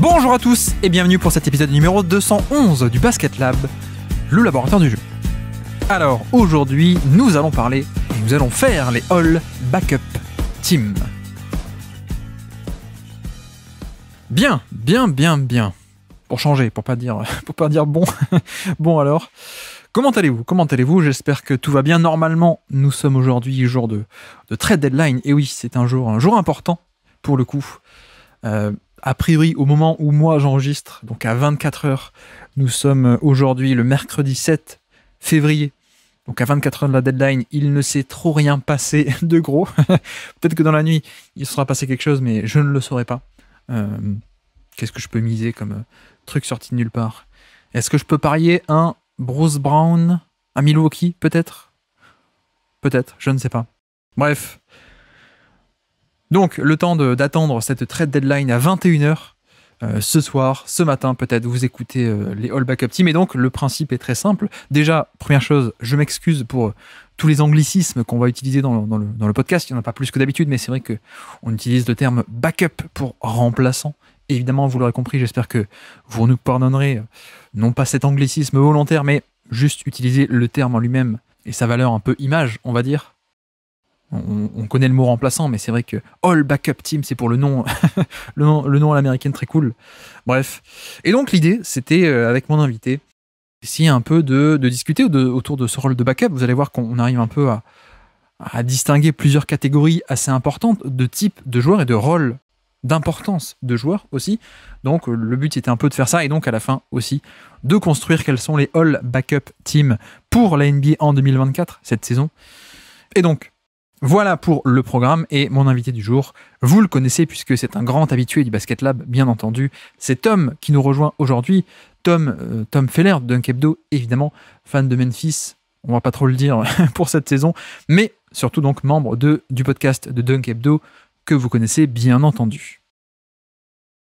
Bonjour à tous et bienvenue pour cet épisode numéro 211 du Basket Lab, le laboratoire du jeu. Alors aujourd'hui, nous allons parler et nous allons faire les All Backup Team. Bien. Pour changer, pour pas dire bon. Bon alors, comment allez-vous? J'espère que tout va bien. Normalement, nous sommes aujourd'hui jour de trade deadline. Et oui, c'est un jour important pour le coup. A priori, au moment où moi j'enregistre, donc à 24 heures, nous sommes aujourd'hui le mercredi 7 février. Donc à 24 heures de la deadline, il ne s'est trop rien passé de gros. Peut-être que dans la nuit, il sera passé quelque chose, mais je ne le saurais pas. Qu'est-ce que je peux miser comme truc sorti de nulle part? Est-ce que je peux parier un Bruce Brown à Milwaukee, peut-être, je ne sais pas. Bref. Donc, le temps d'attendre cette trade deadline à 21h, ce soir, ce matin, peut-être, vous écoutez les All Backup Team. Et donc, le principe est très simple. Déjà, première chose, je m'excuse pour tous les anglicismes qu'on va utiliser dans le podcast. Il n'y en a pas plus que d'habitude, mais c'est vrai qu'on utilise le terme backup pour remplaçant. Évidemment, vous l'aurez compris, j'espère que vous nous pardonnerez, non pas cet anglicisme volontaire, mais juste utiliser le terme en lui-même et sa valeur un peu image, on va dire. On connaît le mot remplaçant, mais c'est vrai que All Backup Team, c'est pour le nom, le nom à l'américaine, très cool. Bref. Et donc, l'idée, c'était, avec mon invité, essayer un peu de discuter autour de ce rôle de backup. Vous allez voir qu'on arrive un peu à distinguer plusieurs catégories assez importantes de type de joueurs et de rôle d'importance de joueurs aussi. Donc, le but était un peu de faire ça et donc, à la fin aussi, de construire quels sont les All Backup Team pour la NBA en 2024, cette saison. Et donc, voilà pour le programme et mon invité du jour. Vous le connaissez puisque c'est un grand habitué du Basket Lab, bien entendu. C'est Tom qui nous rejoint aujourd'hui. Tom Feller de Dunk Hebdo, évidemment, fan de Memphis. On va pas trop le dire pour cette saison, mais surtout donc membre du podcast de Dunk Hebdo que vous connaissez bien entendu.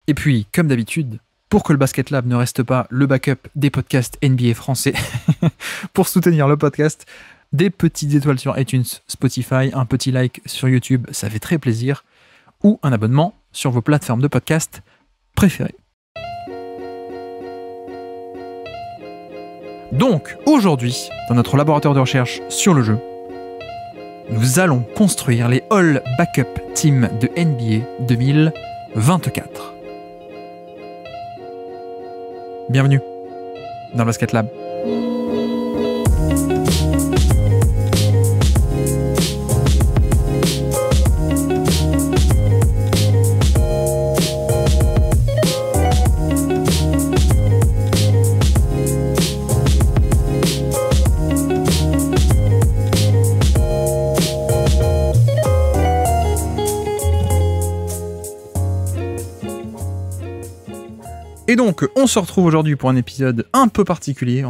Et puis, comme d'habitude, pour que le Basket Lab ne reste pas le backup des podcasts NBA français, pour soutenir le podcast, des petites étoiles sur iTunes, Spotify, un petit like sur YouTube, ça fait très plaisir, ou un abonnement sur vos plateformes de podcast préférées. Donc, aujourd'hui, dans notre laboratoire de recherche sur le jeu, nous allons construire les All Backup Team de NBA 2024. Bienvenue dans le Basket Lab. Et donc, on se retrouve aujourd'hui pour un épisode un peu particulier,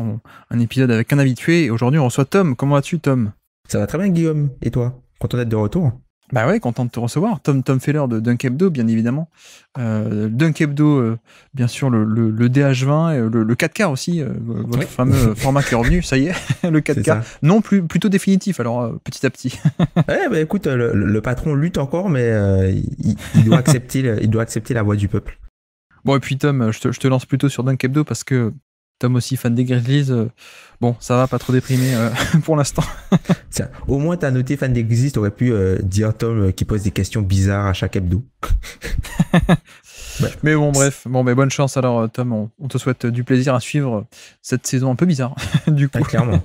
un épisode avec un habitué, et aujourd'hui on reçoit Tom. Comment vas-tu, Tom? Ça va très bien, Guillaume. Et toi? Content d'être de retour? Bah ouais, content de te recevoir. Tom Feller de Dunk Hebdo, bien évidemment. Dunk Hebdo, bien sûr, le DH20, et le 4K aussi, votre fameux format qui est revenu, ça y est, le 4K. Non, plutôt définitif, alors petit à petit. Ouais, bah écoute, le patron lutte encore, mais il doit accepter la voix du peuple. Bon, et puis Tom, je te lance plutôt sur Dunk Hebdo parce que Tom aussi fan des Grizzlies. Bon, ça va, pas trop déprimé pour l'instant. Tiens, au moins t'as noté fan des Grizzlies, t'aurais pu dire Tom qui pose des questions bizarres à chaque hebdo. Ouais. Mais bon, bref, bonne chance alors Tom, on te souhaite du plaisir à suivre cette saison un peu bizarre, du coup. Ah, clairement.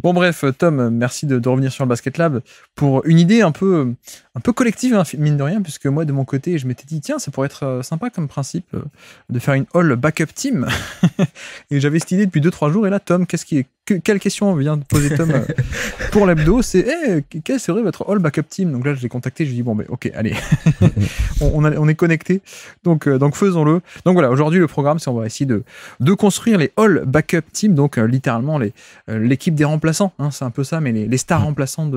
Bon bref, Tom, merci de revenir sur le Basket Lab pour une idée un peu collective, hein, mine de rien, puisque moi de mon côté, je m'étais dit tiens, ça pourrait être sympa comme principe de faire une All Backup Team. Et j'avais cette idée depuis 2-3 jours, et là Tom, quelle question vient de poser Tom pour l'hebdo? C'est quel serait votre All Backup Team? Donc là je l'ai contacté, je lui ai dit bon ok, allez, on est connecté, donc faisons-le. Donc voilà, aujourd'hui le programme c'est on va essayer de construire les All Backup Team, donc littéralement l'équipe des remplaçants, hein, c'est un peu ça, mais les stars remplaçants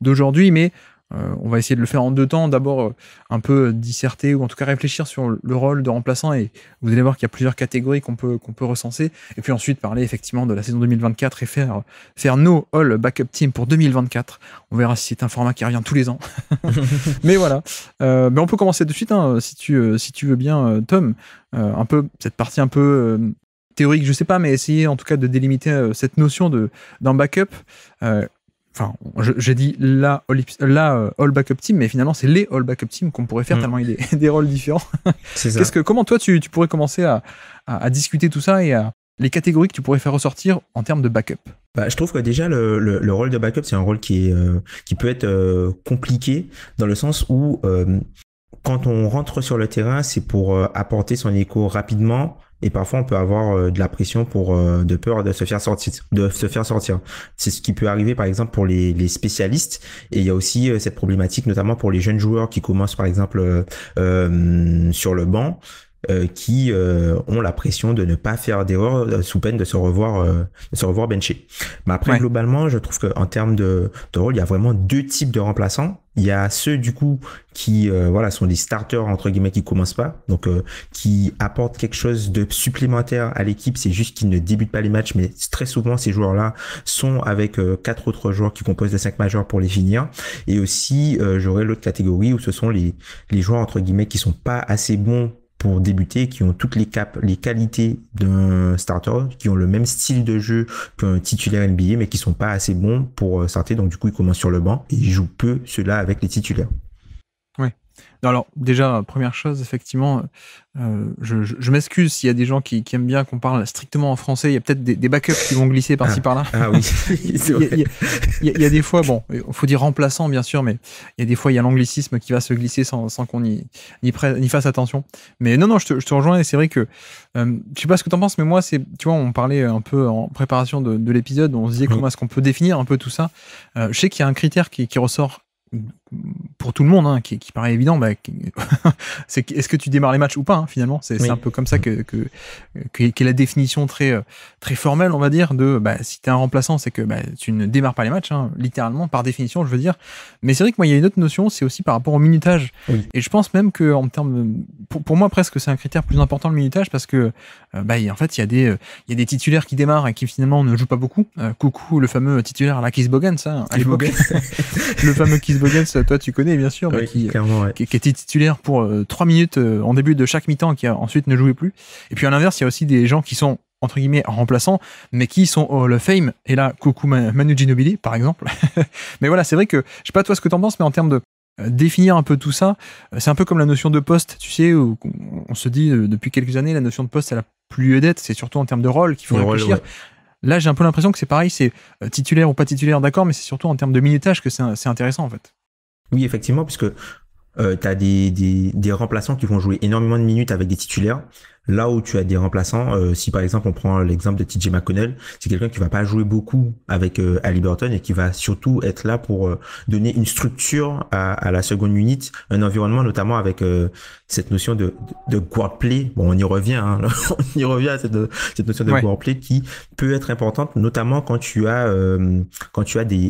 d'aujourd'hui, mais On va essayer de le faire en 2 temps. D'abord, un peu disserter ou en tout cas réfléchir sur le rôle de remplaçant, et vous allez voir qu'il y a plusieurs catégories qu'on peut recenser. Et puis ensuite parler effectivement de la saison 2024 et faire nos All Backup Team pour 2024. On verra si c'est un format qui revient tous les ans. Mais voilà. Mais on peut commencer de suite, hein, si tu veux bien, Tom. Un peu cette partie un peu théorique, je sais pas, mais essayer en tout cas de délimiter cette notion d'un backup. Enfin, j'ai dit la All Backup Team, mais finalement, c'est les All Backup Team qu'on pourrait faire tellement il y a des rôles différents. C'est ça. Comment toi, tu pourrais commencer à discuter tout ça et les catégories que tu pourrais faire ressortir en termes de backup? Je trouve que déjà, le rôle de backup, c'est un rôle qui peut être compliqué dans le sens où quand on rentre sur le terrain, c'est pour apporter son écho rapidement. Et parfois, on peut avoir de la pression de peur de se faire sortir. C'est ce qui peut arriver, par exemple, pour les spécialistes. Et il y a aussi cette problématique, notamment pour les jeunes joueurs qui commencent, par exemple, sur le banc, qui ont la pression de ne pas faire d'erreur sous peine de se revoir benché. Mais après, globalement, je trouve qu'en termes de rôle, il y a vraiment 2 types de remplaçants. Il y a ceux du coup qui sont des starters entre guillemets qui commencent pas, donc qui apportent quelque chose de supplémentaire à l'équipe. C'est juste qu'ils ne débutent pas les matchs, mais très souvent ces joueurs-là sont avec 4 autres joueurs qui composent les 5 majeurs pour les finir. Et aussi j'aurais l'autre catégorie où ce sont les joueurs entre guillemets qui sont pas assez bons pour débuter, qui ont toutes les qualités d'un starter, qui ont le même style de jeu qu'un titulaire NBA, mais qui sont pas assez bons pour starter. Donc, du coup, ils commencent sur le banc et ils jouent peu ceux-là avec les titulaires. Ouais. Alors, déjà, première chose, effectivement, je m'excuse s'il y a des gens qui aiment bien qu'on parle strictement en français. Il y a peut-être des backups qui vont glisser par-ci par-là. Ah oui, c'est vrai. Il y a des fois, bon, il faut dire remplaçant, bien sûr, mais il y a des fois, il y a l'anglicisme qui va se glisser sans qu'on y fasse attention. Mais non, je te rejoins, et c'est vrai que, je sais pas ce que t'en penses, mais moi, tu vois, on parlait un peu en préparation de l'épisode, on se disait comment est-ce qu'on peut définir un peu tout ça. Je sais qu'il y a un critère qui ressort pour tout le monde, hein, qui paraît évident, c'est est-ce que tu démarres les matchs ou pas, hein, finalement. C'est un peu comme ça qu'est la définition très formelle, on va dire, de si t'es un remplaçant, c'est que tu ne démarres pas les matchs, hein, littéralement, par définition, je veux dire. Mais c'est vrai que moi, il y a une autre notion, c'est aussi par rapport au minutage. Oui. Et je pense même que en termes pour moi, presque, c'est un critère plus important, le minutage, parce que en fait, il y a des titulaires qui démarrent et qui finalement ne jouent pas beaucoup. Coucou, le fameux titulaire, la Keith Bogans, hein, à l'époque. Le fameux Keith Bogans, toi tu connais bien sûr, qui était titulaire pour 3 minutes en début de chaque mi-temps, qui ensuite ne jouait plus. Et puis à l'inverse, il y a aussi des gens qui sont entre guillemets remplaçants, mais qui sont au Hall of Fame. Et là, coucou Manu Ginobili, par exemple. Mais voilà, c'est vrai que, je sais pas toi ce que t'en penses, mais en termes de définir un peu tout ça, c'est un peu comme la notion de poste, tu sais, où on se dit depuis quelques années, la notion de poste, elle a plus lieu d'être, c'est surtout en termes de rôle qu'il faut réfléchir. Ouais. Là, j'ai un peu l'impression que c'est pareil, c'est titulaire ou pas titulaire, d'accord, mais c'est surtout en termes de minutage que c'est intéressant, en fait. Oui, effectivement, puisque tu as des remplaçants qui vont jouer énormément de minutes avec des titulaires. Là où tu as des remplaçants, si par exemple on prend l'exemple de TJ McConnell, c'est quelqu'un qui va pas jouer beaucoup avec Haliburton et qui va surtout être là pour donner une structure à la seconde unit, un environnement notamment avec cette notion de guard play. Bon, on y revient, hein, on y revient à cette notion de guard play qui peut être importante, notamment quand tu as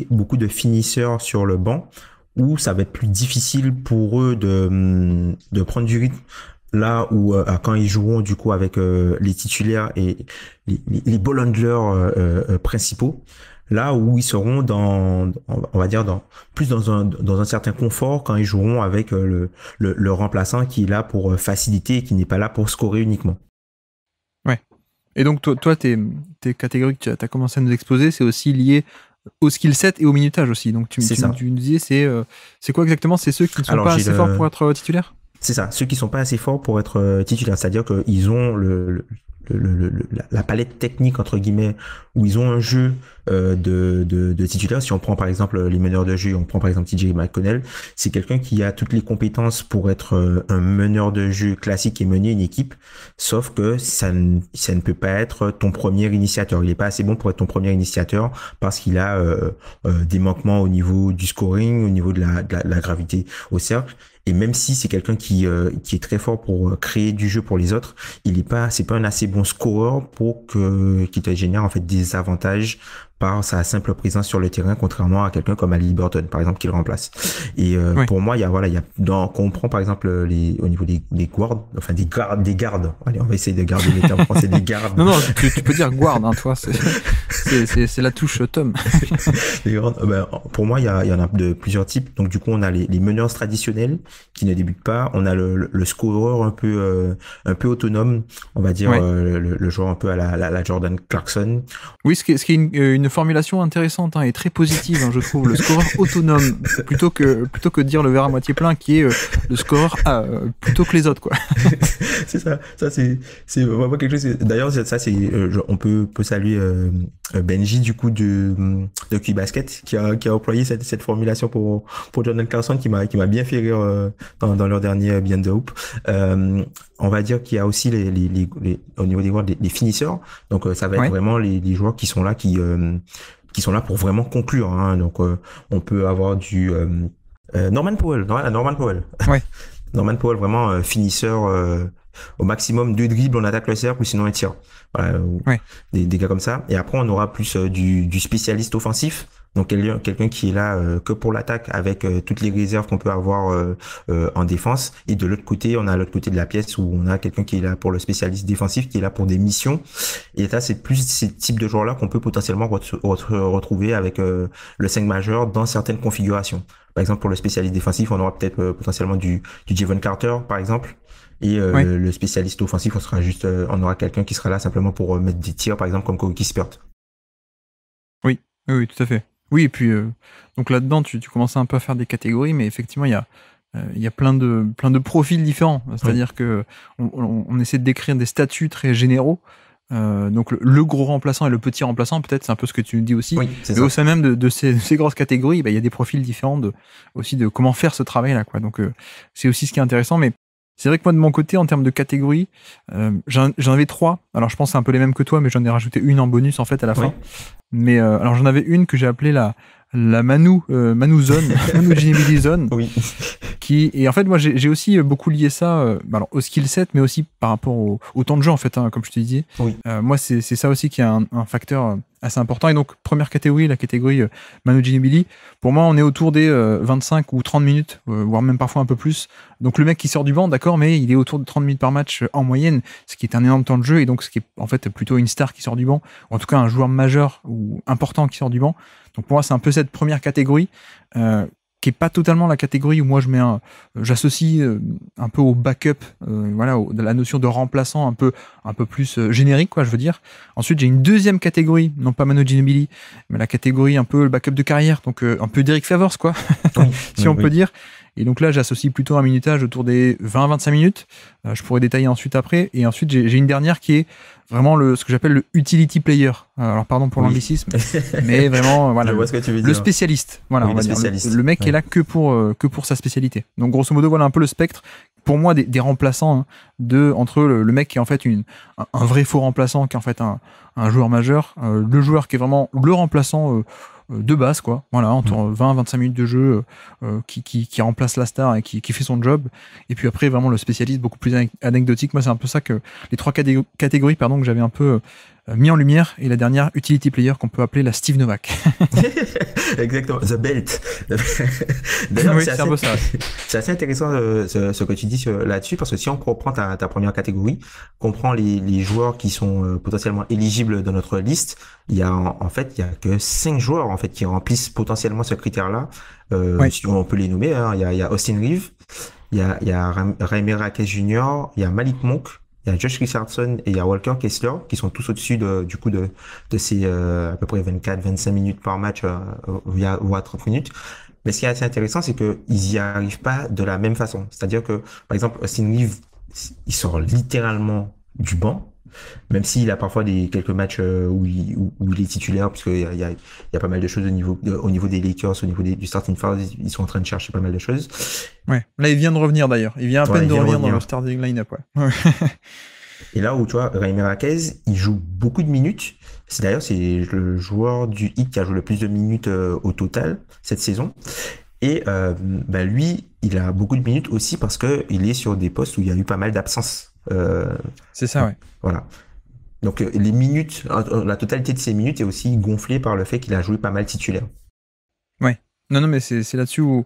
beaucoup de finisseurs sur le banc, où ça va être plus difficile pour eux de prendre du rythme. Là où quand ils joueront du coup avec les titulaires et les ball handlers principaux, là où ils seront on va dire dans un certain confort quand ils joueront avec le remplaçant qui est là pour faciliter et qui n'est pas là pour scorer uniquement. Ouais. Et donc toi tes catégories que tu as commencé à nous exposer, c'est aussi lié au skill set et au minutage aussi. Donc tu nous disais c'est quoi exactement? C'est ceux qui ne sont pas assez forts pour être titulaires? C'est ça, ceux qui sont pas assez forts pour être titulaires, c'est-à-dire qu'ils ont la palette technique entre guillemets, où ils ont un jeu de titulaire. Si on prend par exemple les meneurs de jeu, on prend par exemple TJ McConnell, c'est quelqu'un qui a toutes les compétences pour être un meneur de jeu classique et mener une équipe, sauf que ça ne peut pas être ton premier initiateur. Il est pas assez bon pour être ton premier initiateur parce qu'il a des manquements au niveau du scoring, au niveau de la gravité au cercle. Et même si c'est quelqu'un qui est très fort pour créer du jeu pour les autres, c'est pas un assez bon scoreur pour qu'il te génère en fait des avantages par sa simple présence sur le terrain, contrairement à quelqu'un comme Ali Burton, par exemple, qui le remplace. Et pour moi, quand on prend par exemple au niveau des guards, enfin des gardes. Allez, on va essayer de garder les termes français, des gardes. Non, tu peux dire guard, hein, toi, c'est la touche Tom. Pour moi, il y en a de plusieurs types. Donc du coup, on a les meneurs traditionnels qui ne débutent pas. On a le scoreur un peu autonome, on va dire, le joueur un peu à la Jordan Clarkson. Oui, ce qui est une formulation intéressante, hein, et très positive, hein, je trouve, le scoreur autonome, plutôt que de dire le verre à moitié plein, qui est le scoreur plutôt que les autres, quoi. C'est ça. Ça c'est vraiment quelque chose. D'ailleurs, ça c'est on peut saluer Benji du coup de Q-Basket qui a employé cette formulation pour Jordan Clarkson qui m'a bien fait rire dans leur dernier Beyond the Hoop. On va dire qu'il y a aussi au niveau des joueurs les finisseurs. Donc ça va être vraiment les joueurs qui sont là qui sont là pour vraiment conclure, hein. Donc on peut avoir du Norman Powell. Ouais. Norman Powell, vraiment finisseur au maximum, 2 dribbles, on attaque le cercle ou sinon un tir. Voilà, des gars comme ça. Et après, on aura plus du spécialiste offensif. Donc quelqu'un qui est là que pour l'attaque avec toutes les réserves qu'on peut avoir en défense. Et de l'autre côté, on a l'autre côté de la pièce où on a quelqu'un qui est là pour le spécialiste défensif, qui est là pour des missions. Et là, c'est plus ces types de joueurs-là qu'on peut potentiellement retrouver avec le 5 majeur dans certaines configurations. Par exemple, pour le spécialiste défensif, on aura peut-être potentiellement du Javon Carter, par exemple. Et le spécialiste offensif, on aura quelqu'un qui sera là simplement pour mettre des tirs, par exemple, comme Kobe Spurt. Oui, tout à fait. Oui, et puis donc là-dedans, tu commences un peu à faire des catégories, mais effectivement, il y a plein de profils différents. C'est-à-dire que on essaie de décrire des statuts très généraux. Donc le gros remplaçant et le petit remplaçant, peut-être, c'est un peu ce que tu dis aussi. Oui, mais au sein même de ces grosses catégories, il y a des profils différents aussi de comment faire ce travail-là, quoi. Donc c'est aussi ce qui est intéressant. Mais c'est vrai que moi, de mon côté, en termes de catégories, j'en avais 3. Alors je pense que c'est un peu les mêmes que toi, mais j'en ai rajouté une en bonus en fait à la fin. Mais alors j'en avais une que j'ai appelée la Manu Zone, Manu Ginobili Zone. Oui. Et en fait, moi, j'ai aussi beaucoup lié ça alors, au skill set, mais aussi par rapport au temps de jeu, en fait, hein, comme je te disais. Oui. Moi, c'est ça aussi qui est un facteur assez important. Et donc, première catégorie, la catégorie Manu Ginobili. Pour moi, on est autour des 25 ou 30 minutes, voire même parfois un peu plus. Donc, le mec qui sort du banc, d'accord, mais il est autour de 30 minutes par match en moyenne, ce qui est un énorme temps de jeu. Et donc, ce qui est en fait plutôt une star qui sort du banc, ou en tout cas un joueur majeur ou important qui sort du banc. Donc, pour moi, c'est un peu cette première catégorie. Qui est pas totalement la catégorie où moi j'associe un peu au backup, de la notion de remplaçant un peu plus générique, quoi, je veux dire. Ensuite, j'ai une deuxième catégorie, non pas Manu Ginobili, mais la catégorie un peu le backup de carrière, donc un peu Derrick Favors, quoi, si on peut dire. Et donc là, j'associe plutôt un minutage autour des 20-25 minutes. Je pourrais détailler ensuite après. Et ensuite, j'ai une dernière qui est vraiment ce que j'appelle le utility player. Alors, pardon pour l'anglicisme, mais vraiment, voilà, je vois ce que tu veux dire. Le spécialiste. Voilà, on va dire. Le mec qui est là que pour sa spécialité. Donc, grosso modo, voilà un peu le spectre. Pour moi, des remplaçants, hein, entre le mec qui est en fait un vrai faux remplaçant, qui est en fait un joueur majeur, le joueur qui est vraiment le remplaçant de base, quoi. Voilà, entre 20-25 minutes de jeu qui remplace la star et qui fait son job. Et puis après, vraiment le spécialiste beaucoup plus anecdotique. Moi, c'est un peu ça que les 3 catégories que j'avais un peu mis en lumière. Et la dernière, utility player, qu'on peut appeler la Steve Novak. Exactement, the belt. D'ailleurs, oui, c'est un peu ça. C'est assez intéressant ce que tu dis là-dessus, parce que si on reprend ta première catégorie, qu'on prend les joueurs qui sont potentiellement éligibles dans notre liste, il y a que 5 joueurs en fait qui remplissent potentiellement ce critère-là. Si on peut les nommer, hein. Il y a Austin Reeves, il y a Jaime Raquez Jr., il y a Malik Monk, il y a Josh Richardson et il y a Walker Kessler qui sont tous au-dessus de ces à peu près 24-25 minutes par match voire 30 minutes. Mais ce qui est assez intéressant, c'est qu'ils y arrivent pas de la même façon. C'est-à-dire que, par exemple, Austin Reeves, il sort littéralement du banc, même s'il a parfois quelques matchs où il est titulaire, parce qu'il y a pas mal de choses au niveau des Lakers, au niveau du starting five, ils sont en train de chercher pas mal de choses. Ouais. Là, il vient de revenir d'ailleurs. Il vient à peine de revenir dans le starting line-up. Ouais. Et là où, tu vois, Jaime Raquez, il joue beaucoup de minutes. C'est le joueur du Heat qui a joué le plus de minutes au total cette saison. Et lui, il a beaucoup de minutes aussi parce que il est sur des postes où il y a eu pas mal d'absences. C'est ça, ouais. Voilà. Donc les minutes, la totalité de ses minutes est aussi gonflée par le fait qu'il a joué pas mal titulaire. Ouais. Non, mais c'est là-dessus où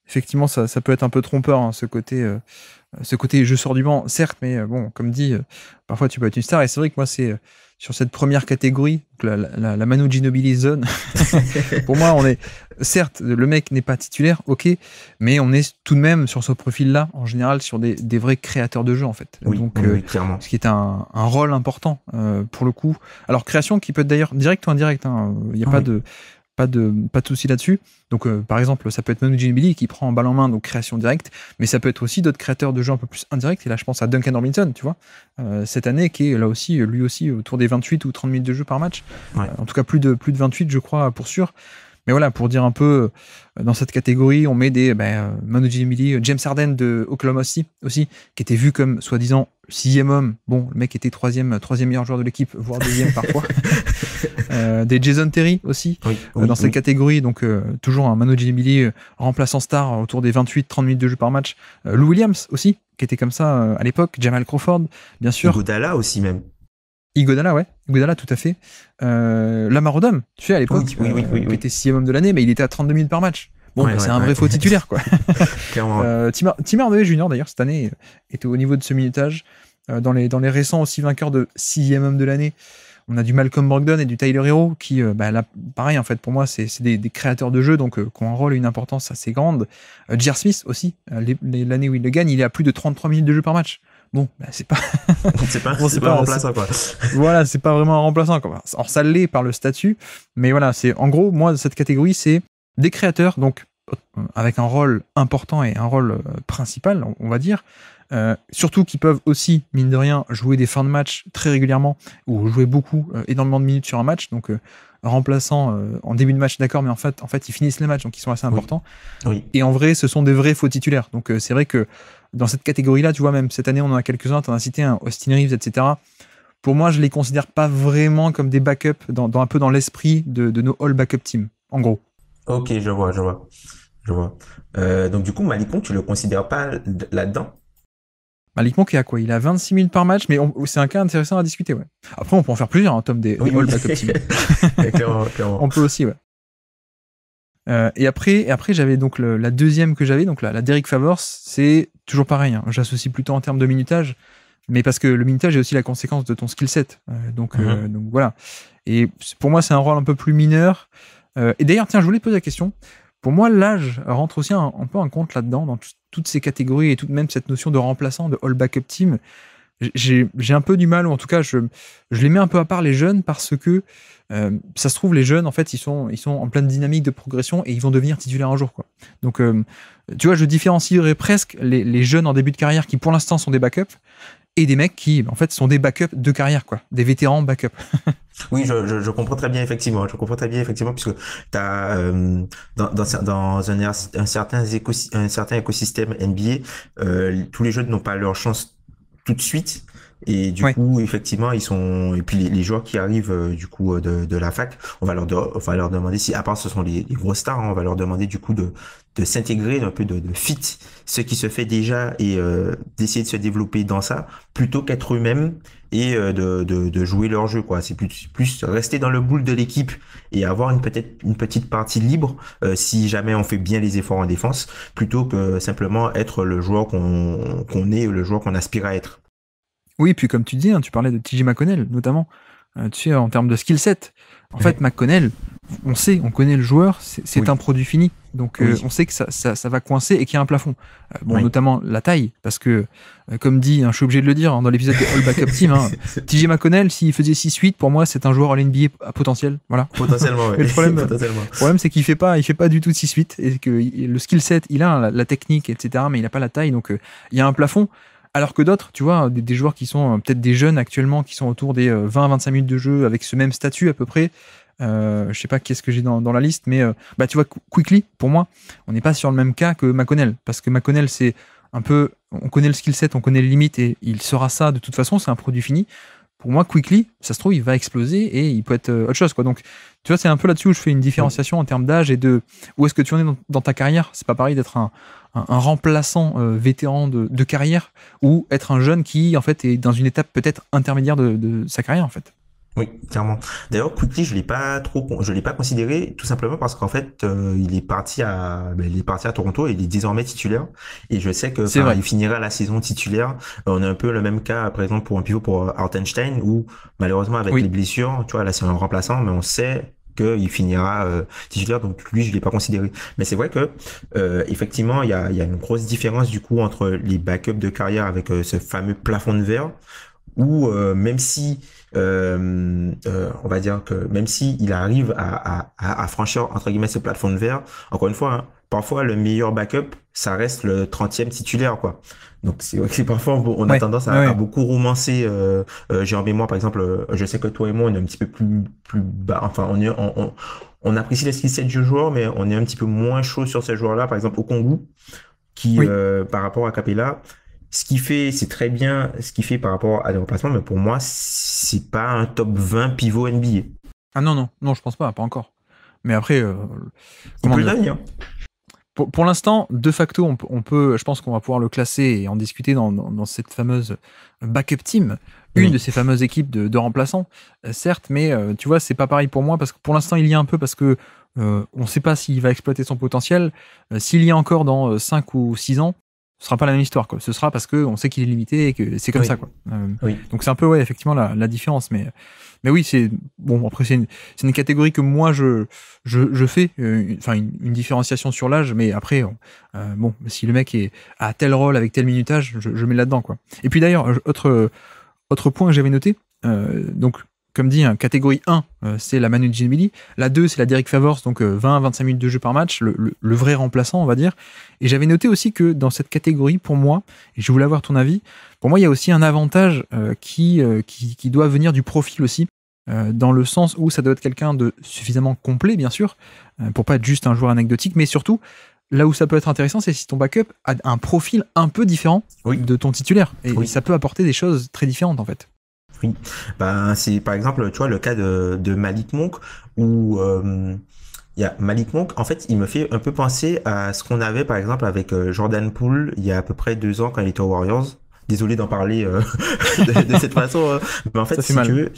effectivement ça peut être un peu trompeur, hein, ce côté je sors du banc, certes, mais bon, comme dit, parfois tu peux être une star. Et c'est vrai que moi, c'est sur cette première catégorie, la Manu Ginobili zone. Pour moi, on est certes, le mec n'est pas titulaire, ok, mais on est tout de même sur ce profil-là, en général, sur des vrais créateurs de jeu, en fait. Oui, donc, oui, clairement. ce qui est un rôle important pour le coup. Alors, création qui peut être d'ailleurs direct ou indirect. Il n'y a pas de souci là-dessus. Donc, par exemple, ça peut être Manu Ginobili qui prend en balle en main, donc création directe, mais ça peut être aussi d'autres créateurs de jeux un peu plus indirects. Et là, je pense à Duncan Robinson, tu vois, cette année, qui est là aussi, lui aussi, autour des 28 ou 30 minutes de jeu par match. Ouais. En tout cas, plus de 28, je crois, pour sûr. Mais voilà, pour dire un peu, dans cette catégorie, on met des Manu Ginobili, James Harden de Oklahoma City aussi, qui était vu comme soi-disant 6e homme. Bon, le mec était 3e meilleur joueur de l'équipe, voire 2e parfois. Des Jason Terry aussi, dans cette catégorie. Donc, toujours un Manu Ginobili remplaçant star autour des 28-30 minutes de jeu par match. Lou Williams aussi, qui était comme ça à l'époque. Jamal Crawford, bien sûr. Iguodala aussi même. Iguodala, ouais. Iguodala, tout à fait. Lamar Odom, tu sais, à l'époque, qui était 6e homme de l'année, mais il était à 32 minutes par match. Bon, c'est un vrai faux titulaire, quoi. Clairement. Tim Hardaway Jr., d'ailleurs, cette année, était au niveau de ce minutage. Dans les récents aussi vainqueurs de 6e homme de l'année, on a du Malcolm Brogdon et du Tyler Hero, qui, là, pareil, en fait, pour moi, c'est des créateurs de jeu, donc, qui ont un rôle et une importance assez grande. J.R. Smith aussi, l'année où il le gagne, il est à plus de 33 minutes de jeu par match. Bon, c'est pas un remplaçant, quoi. Voilà, c'est pas vraiment un remplaçant, quoi. Alors, ça l'est par le statut, mais voilà, c'est, en gros, moi, cette catégorie, c'est des créateurs, donc, avec un rôle important et un rôle principal, on va dire, surtout qui peuvent aussi, mine de rien, jouer des fins de match très régulièrement, ou jouer beaucoup, énormément de minutes sur un match, donc, remplaçant en début de match, d'accord, mais en fait, ils finissent les matchs, donc ils sont assez importants. Oui. Et en vrai, ce sont des vrais faux titulaires. Donc, c'est vrai que dans cette catégorie-là, tu vois, même cette année, on en a quelques-uns, tu en as cité un Austin Reeves, etc. Pour moi, je les considère pas vraiment comme des backups, un peu dans l'esprit de nos all backup teams, en gros. Ok, je vois. Donc, du coup, Malik Monk, tu le considères pas là-dedans? Malik Monk est à quoi? Il a 26 minutes par match, mais c'est un cas intéressant à discuter, ouais. Après, on peut en faire plusieurs, hein, Tom, des all backup teams. Clairement. On peut aussi, ouais. Et après, j'avais donc la deuxième que j'avais, donc la Derrick Favors, c'est toujours pareil, hein, j'associe plutôt en termes de minutage, mais parce que le minutage est aussi la conséquence de ton skill set. Donc voilà. Et pour moi, c'est un rôle un peu plus mineur. Et d'ailleurs, tiens, je voulais te poser la question. Pour moi, l'âge rentre aussi un peu en compte là-dedans, dans toutes ces catégories et toute même cette notion de remplaçant, de all backup team. J'ai un peu du mal, ou en tout cas, je les mets un peu à part, les jeunes, parce que ça se trouve, les jeunes, en fait, ils sont en pleine dynamique de progression et ils vont devenir titulaires un jour, quoi. Donc, tu vois, je différencierais presque les jeunes en début de carrière qui, pour l'instant, sont des backups, et des mecs qui, en fait, sont des backups de carrière, quoi. Des vétérans backups. Oui, je comprends très bien, effectivement. Puisque t'as, dans un certain écosystème NBA, tous les jeunes n'ont pas leur chance tout de suite. Et du coup, effectivement, et puis les joueurs qui arrivent, de la fac, on va leur demander, si, à part ce sont les grosses stars, hein, on va leur demander, du coup, de s'intégrer, un peu de fit ce qui se fait déjà et d'essayer de se développer dans ça, plutôt qu'être eux-mêmes et de jouer leur jeu, quoi. C'est plus rester dans le moule de l'équipe et avoir une petite partie libre, si jamais on fait bien les efforts en défense, plutôt que simplement être le joueur qu'on est, le joueur qu'on aspire à être. Oui, puis comme tu dis, hein, tu parlais de TJ McConnell, notamment, tu sais, en termes de skill set. En fait, McConnell, on connaît le joueur, c'est un produit fini. Donc, on sait que ça va coincer et qu'il y a un plafond. Notamment la taille, parce que, comme dit, hein, je suis obligé de le dire, hein, dans l'épisode de All Backup Team, hein, TJ McConnell, s'il faisait 6-8, pour moi, c'est un joueur All-NBA à potentiel. Voilà. Potentiellement, oui. Le problème, c'est qu'il fait pas du tout de 6-8, et que le skill set, il a la technique, etc., mais il n'a pas la taille, donc il y a un plafond. Alors que d'autres, tu vois, des joueurs qui sont peut-être des jeunes actuellement, qui sont autour des 20-25 minutes de jeu, avec ce même statut à peu près. Je sais pas qu'est-ce que j'ai dans la liste, mais tu vois, Quickley, pour moi, on n'est pas sur le même cas que McConnell, parce que McConnell, c'est un peu, on connaît le skill set, on connaît les limites, et il sera ça de toute façon, c'est un produit fini. Pour moi, Quickley, ça se trouve, il va exploser et il peut être autre chose, quoi. Donc, tu vois, c'est un peu là-dessus où je fais une différenciation en termes d'âge et de où est-ce que tu en es dans ta carrière. C'est pas pareil d'être un remplaçant vétéran de carrière ou être un jeune qui en fait est dans une étape peut-être intermédiaire de sa carrière en fait. Oui, clairement. D'ailleurs, Quickly, je l'ai pas considéré tout simplement parce qu'en fait, il est parti à Toronto et il est désormais titulaire. Et je sais que il finira la saison titulaire. On a un peu le même cas, par exemple, pour un pivot pour Hartenstein où malheureusement avec les blessures, tu vois, là c'est un remplaçant, mais on sait qu'il finira titulaire, donc lui je l'ai pas considéré. Mais c'est vrai que effectivement il y a une grosse différence du coup entre les backups de carrière avec ce fameux plafond de verre où même si on va dire que même si il arrive à franchir entre guillemets ce plafond de verre, encore une fois, hein, parfois le meilleur backup, ça reste le 30e titulaire, quoi. Donc c'est vrai que parfois on a tendance à beaucoup romancer. J'ai en mémoire par exemple, je sais que toi et moi on est un petit peu plus bas. Enfin on apprécie les skill set du joueur, mais on est un petit peu moins chaud sur ces joueurs-là. Par exemple Okongwu, qui par rapport à Capella. Ce qu'il fait, c'est très bien ce qu'il fait par rapport à des remplacements, mais pour moi, c'est pas un top 20 pivot NBA. Ah non, je pense pas encore. Mais après, il peut le devenir. Pour l'instant, de facto, on peut, je pense qu'on va pouvoir le classer et en discuter dans cette fameuse backup team, une de ces fameuses équipes de remplaçants, certes, mais tu vois, c'est pas pareil pour moi parce que pour l'instant, il y a un peu parce que on ne sait pas s'il va exploiter son potentiel. S'il y a encore dans 5 ou 6 ans, ce sera pas la même histoire, quoi. Ce sera parce qu'on sait qu'il est limité et que c'est comme ça, quoi. Donc c'est un peu, effectivement, la différence. Mais oui, c'est bon. Après, c'est une catégorie que moi je fais, une différenciation sur l'âge. Mais après, bon, si le mec est à tel rôle avec tel minutage, je mets là-dedans, quoi. Et puis d'ailleurs, autre point que j'avais noté, donc. Comme dit, catégorie 1, c'est la Manu Ginobili. La 2, c'est la Derek Favors, donc 20-25 minutes de jeu par match, le vrai remplaçant, on va dire. Et j'avais noté aussi que dans cette catégorie, pour moi, et je voulais avoir ton avis, pour moi, il y a aussi un avantage qui doit venir du profil aussi, dans le sens où ça doit être quelqu'un de suffisamment complet, bien sûr, pour pas être juste un joueur anecdotique, mais surtout, là où ça peut être intéressant, c'est si ton backup a un profil un peu différent de ton titulaire. Et ça peut apporter des choses très différentes, en fait. Oui, c'est par exemple, tu vois, le cas de Malik Monk où il y a Malik Monk, en fait, il me fait un peu penser à ce qu'on avait par exemple avec Jordan Poole il y a à peu près 2 ans quand il était aux Warriors. Désolé d'en parler de cette façon, mais en fait, si tu veux,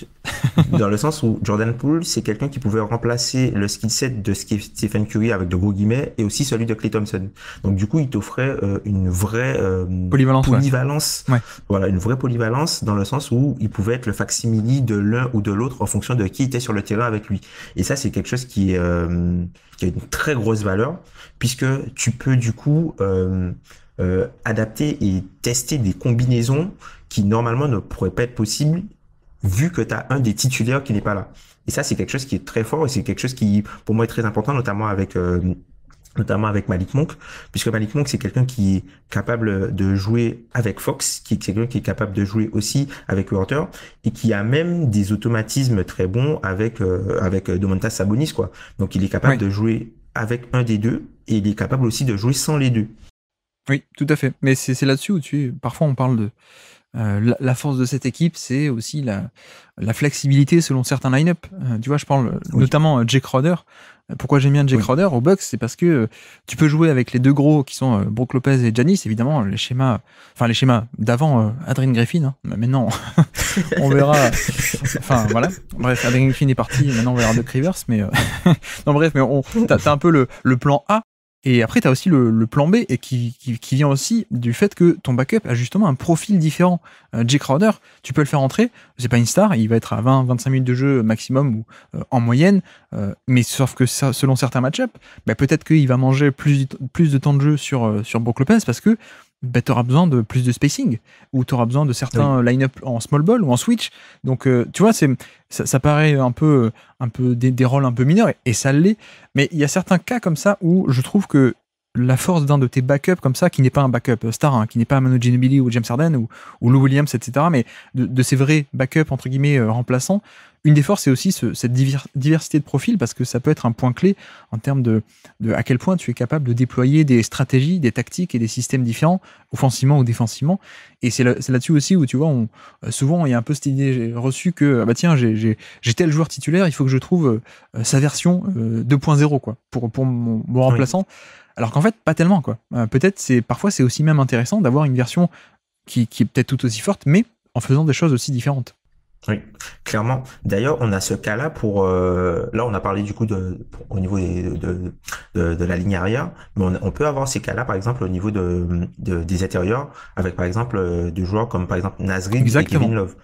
dans le sens où Jordan Poole, c'est quelqu'un qui pouvait remplacer le skill set de Stephen Curry avec de gros guillemets et aussi celui de Klay Thompson. Donc du coup, il t'offrait une vraie polyvalence. Ouais. Voilà, une vraie polyvalence dans le sens où il pouvait être le facsimile de l'un ou de l'autre en fonction de qui était sur le terrain avec lui. Et ça, c'est quelque chose qui a une très grosse valeur puisque tu peux du coup adapter et tester des combinaisons qui normalement ne pourraient pas être possibles vu que tu as un des titulaires qui n'est pas là. Et ça, c'est quelque chose qui est très fort et c'est quelque chose qui, pour moi, est très important, notamment avec Malik Monk, puisque Malik Monk, c'est quelqu'un qui est capable de jouer avec Fox, qui est quelqu'un qui est capable de jouer aussi avec Huerter et qui a même des automatismes très bons avec Domantas Sabonis, quoi. Donc, il est capable de jouer avec un des deux et il est capable aussi de jouer sans les deux. Oui, tout à fait. Mais c'est là-dessus où parfois on parle de la force de cette équipe, c'est aussi la flexibilité selon certains line-up. Tu vois, je parle notamment Jay Crowder. Pourquoi j'aime bien Jay Crowder au Bucks, c'est parce que tu peux jouer avec les deux gros qui sont Brook Lopez et Giannis, évidemment, les schémas d'avant Adrian Griffin, hein. Maintenant on verra. Enfin voilà. Bref, Adrian Griffin est parti, maintenant on verra Doc Rivers, mais non bref, mais t'as un peu le plan A. Et après, tu as aussi le plan B et qui vient aussi du fait que ton backup a justement un profil différent. Jay Crowder, tu peux le faire entrer, c'est pas une star, il va être à 20-25 minutes de jeu maximum ou en moyenne, mais sauf que ça, selon certains match-ups, peut-être qu'il va manger plus de temps de jeu sur Brook Lopez parce que tu auras besoin de plus de spacing ou tu auras besoin de certains line-up en small ball ou en switch. Donc, tu vois, ça paraît un peu des rôles un peu mineurs et ça l'est. Mais il y a certains cas comme ça où je trouve que la force d'un de tes backups comme ça, qui n'est pas un backup star, hein, qui n'est pas Manu Ginobili ou James Harden ou Lou Williams, etc., mais de ces vrais backups, entre guillemets, remplaçants, une des forces, c'est aussi cette diversité de profils, parce que ça peut être un point clé en termes de à quel point tu es capable de déployer des stratégies, des tactiques et des systèmes différents, offensivement ou défensivement. Et c'est là-dessus aussi où, tu vois, souvent, il y a un peu cette idée reçue que, bah tiens, j'ai tel joueur titulaire, il faut que je trouve sa version 2.0, quoi, pour mon remplaçant. Alors qu'en fait, pas tellement, quoi. Peut-être, parfois, c'est aussi même intéressant d'avoir une version qui est peut-être tout aussi forte, mais en faisant des choses aussi différentes. Oui, clairement. D'ailleurs, on a ce cas-là pour... là, on a parlé du coup au niveau de la ligne arrière, mais on peut avoir ces cas-là, par exemple, au niveau des intérieurs, avec par exemple des joueurs comme par exemple Nasrid et Kevin Love,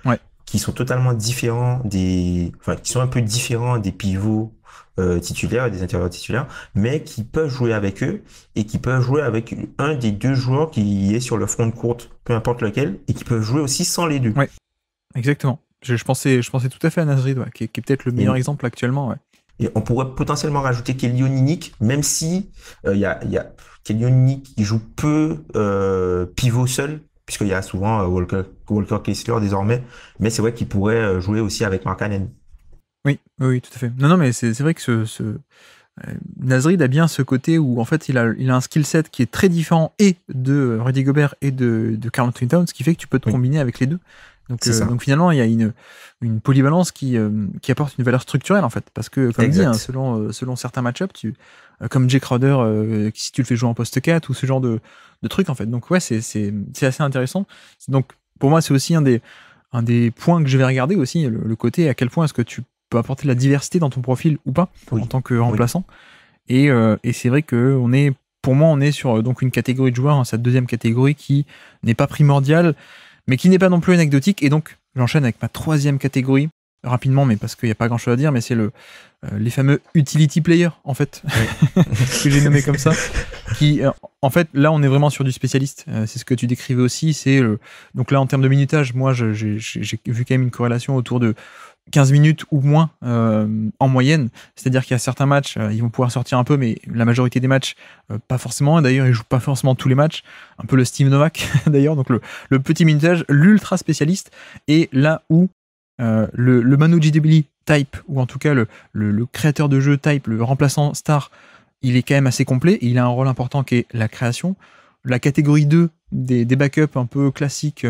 qui sont totalement différents qui sont un peu différents des pivots titulaires et des intérieurs titulaires, mais qui peuvent jouer avec eux et qui peuvent jouer avec un des deux joueurs qui est sur le front de courte, peu importe lequel, et qui peuvent jouer aussi sans les deux. Ouais, exactement. Je pensais tout à fait à Nasrid, qui est peut-être le meilleur exemple actuellement. Ouais. Et on pourrait potentiellement rajouter Kelly Olynyk, même si il y a Kelly Olynyk qui joue peu pivot seul, puisqu'il y a souvent Walker Kessler désormais, mais c'est vrai qu'il pourrait jouer aussi avec Markkanen. Oui, tout à fait. Non, mais c'est vrai que Nasrid a bien ce côté où en fait il a un skill set qui est très différent et de Rudy Gobert et de Karl Anthony Towns, ce qui fait que tu peux te combiner avec les deux. Donc finalement, il y a une polyvalence qui apporte une valeur structurelle, en fait. Parce que, comme dit, selon certains match-ups, comme Jay Crowder, si tu le fais jouer en poste 4 ou ce genre de trucs, en fait. Donc, ouais, c'est assez intéressant. Donc, pour moi, c'est aussi un des points que je vais regarder aussi, le côté à quel point est-ce que tu peux apporter de la diversité dans ton profil ou pas, en tant que remplaçant. Et c'est vrai que pour moi, on est sur donc une catégorie de joueurs, cette deuxième catégorie qui n'est pas primordiale, mais qui n'est pas non plus anecdotique. Et donc, j'enchaîne avec ma troisième catégorie, rapidement, mais parce qu'il n'y a pas grand-chose à dire, mais c'est les fameux utility players, en fait, que j'ai nommé comme ça, qui, en fait, là, on est vraiment sur du spécialiste. C'est ce que tu décrivais aussi. Donc là, en termes de minutage, moi, j'ai vu quand même une corrélation autour de 15 minutes ou moins en moyenne, c'est-à-dire qu'il y a certains matchs, ils vont pouvoir sortir un peu, mais la majorité des matchs, pas forcément. D'ailleurs, ils jouent pas forcément tous les matchs, un peu le Steve Novak d'ailleurs, donc le petit minutage, l'ultra spécialiste, et là où le Manu Ginobili type, ou en tout cas le créateur de jeu type, le remplaçant star, il est quand même assez complet, et il a un rôle important qui est la création. La catégorie 2 des backups un peu classiques,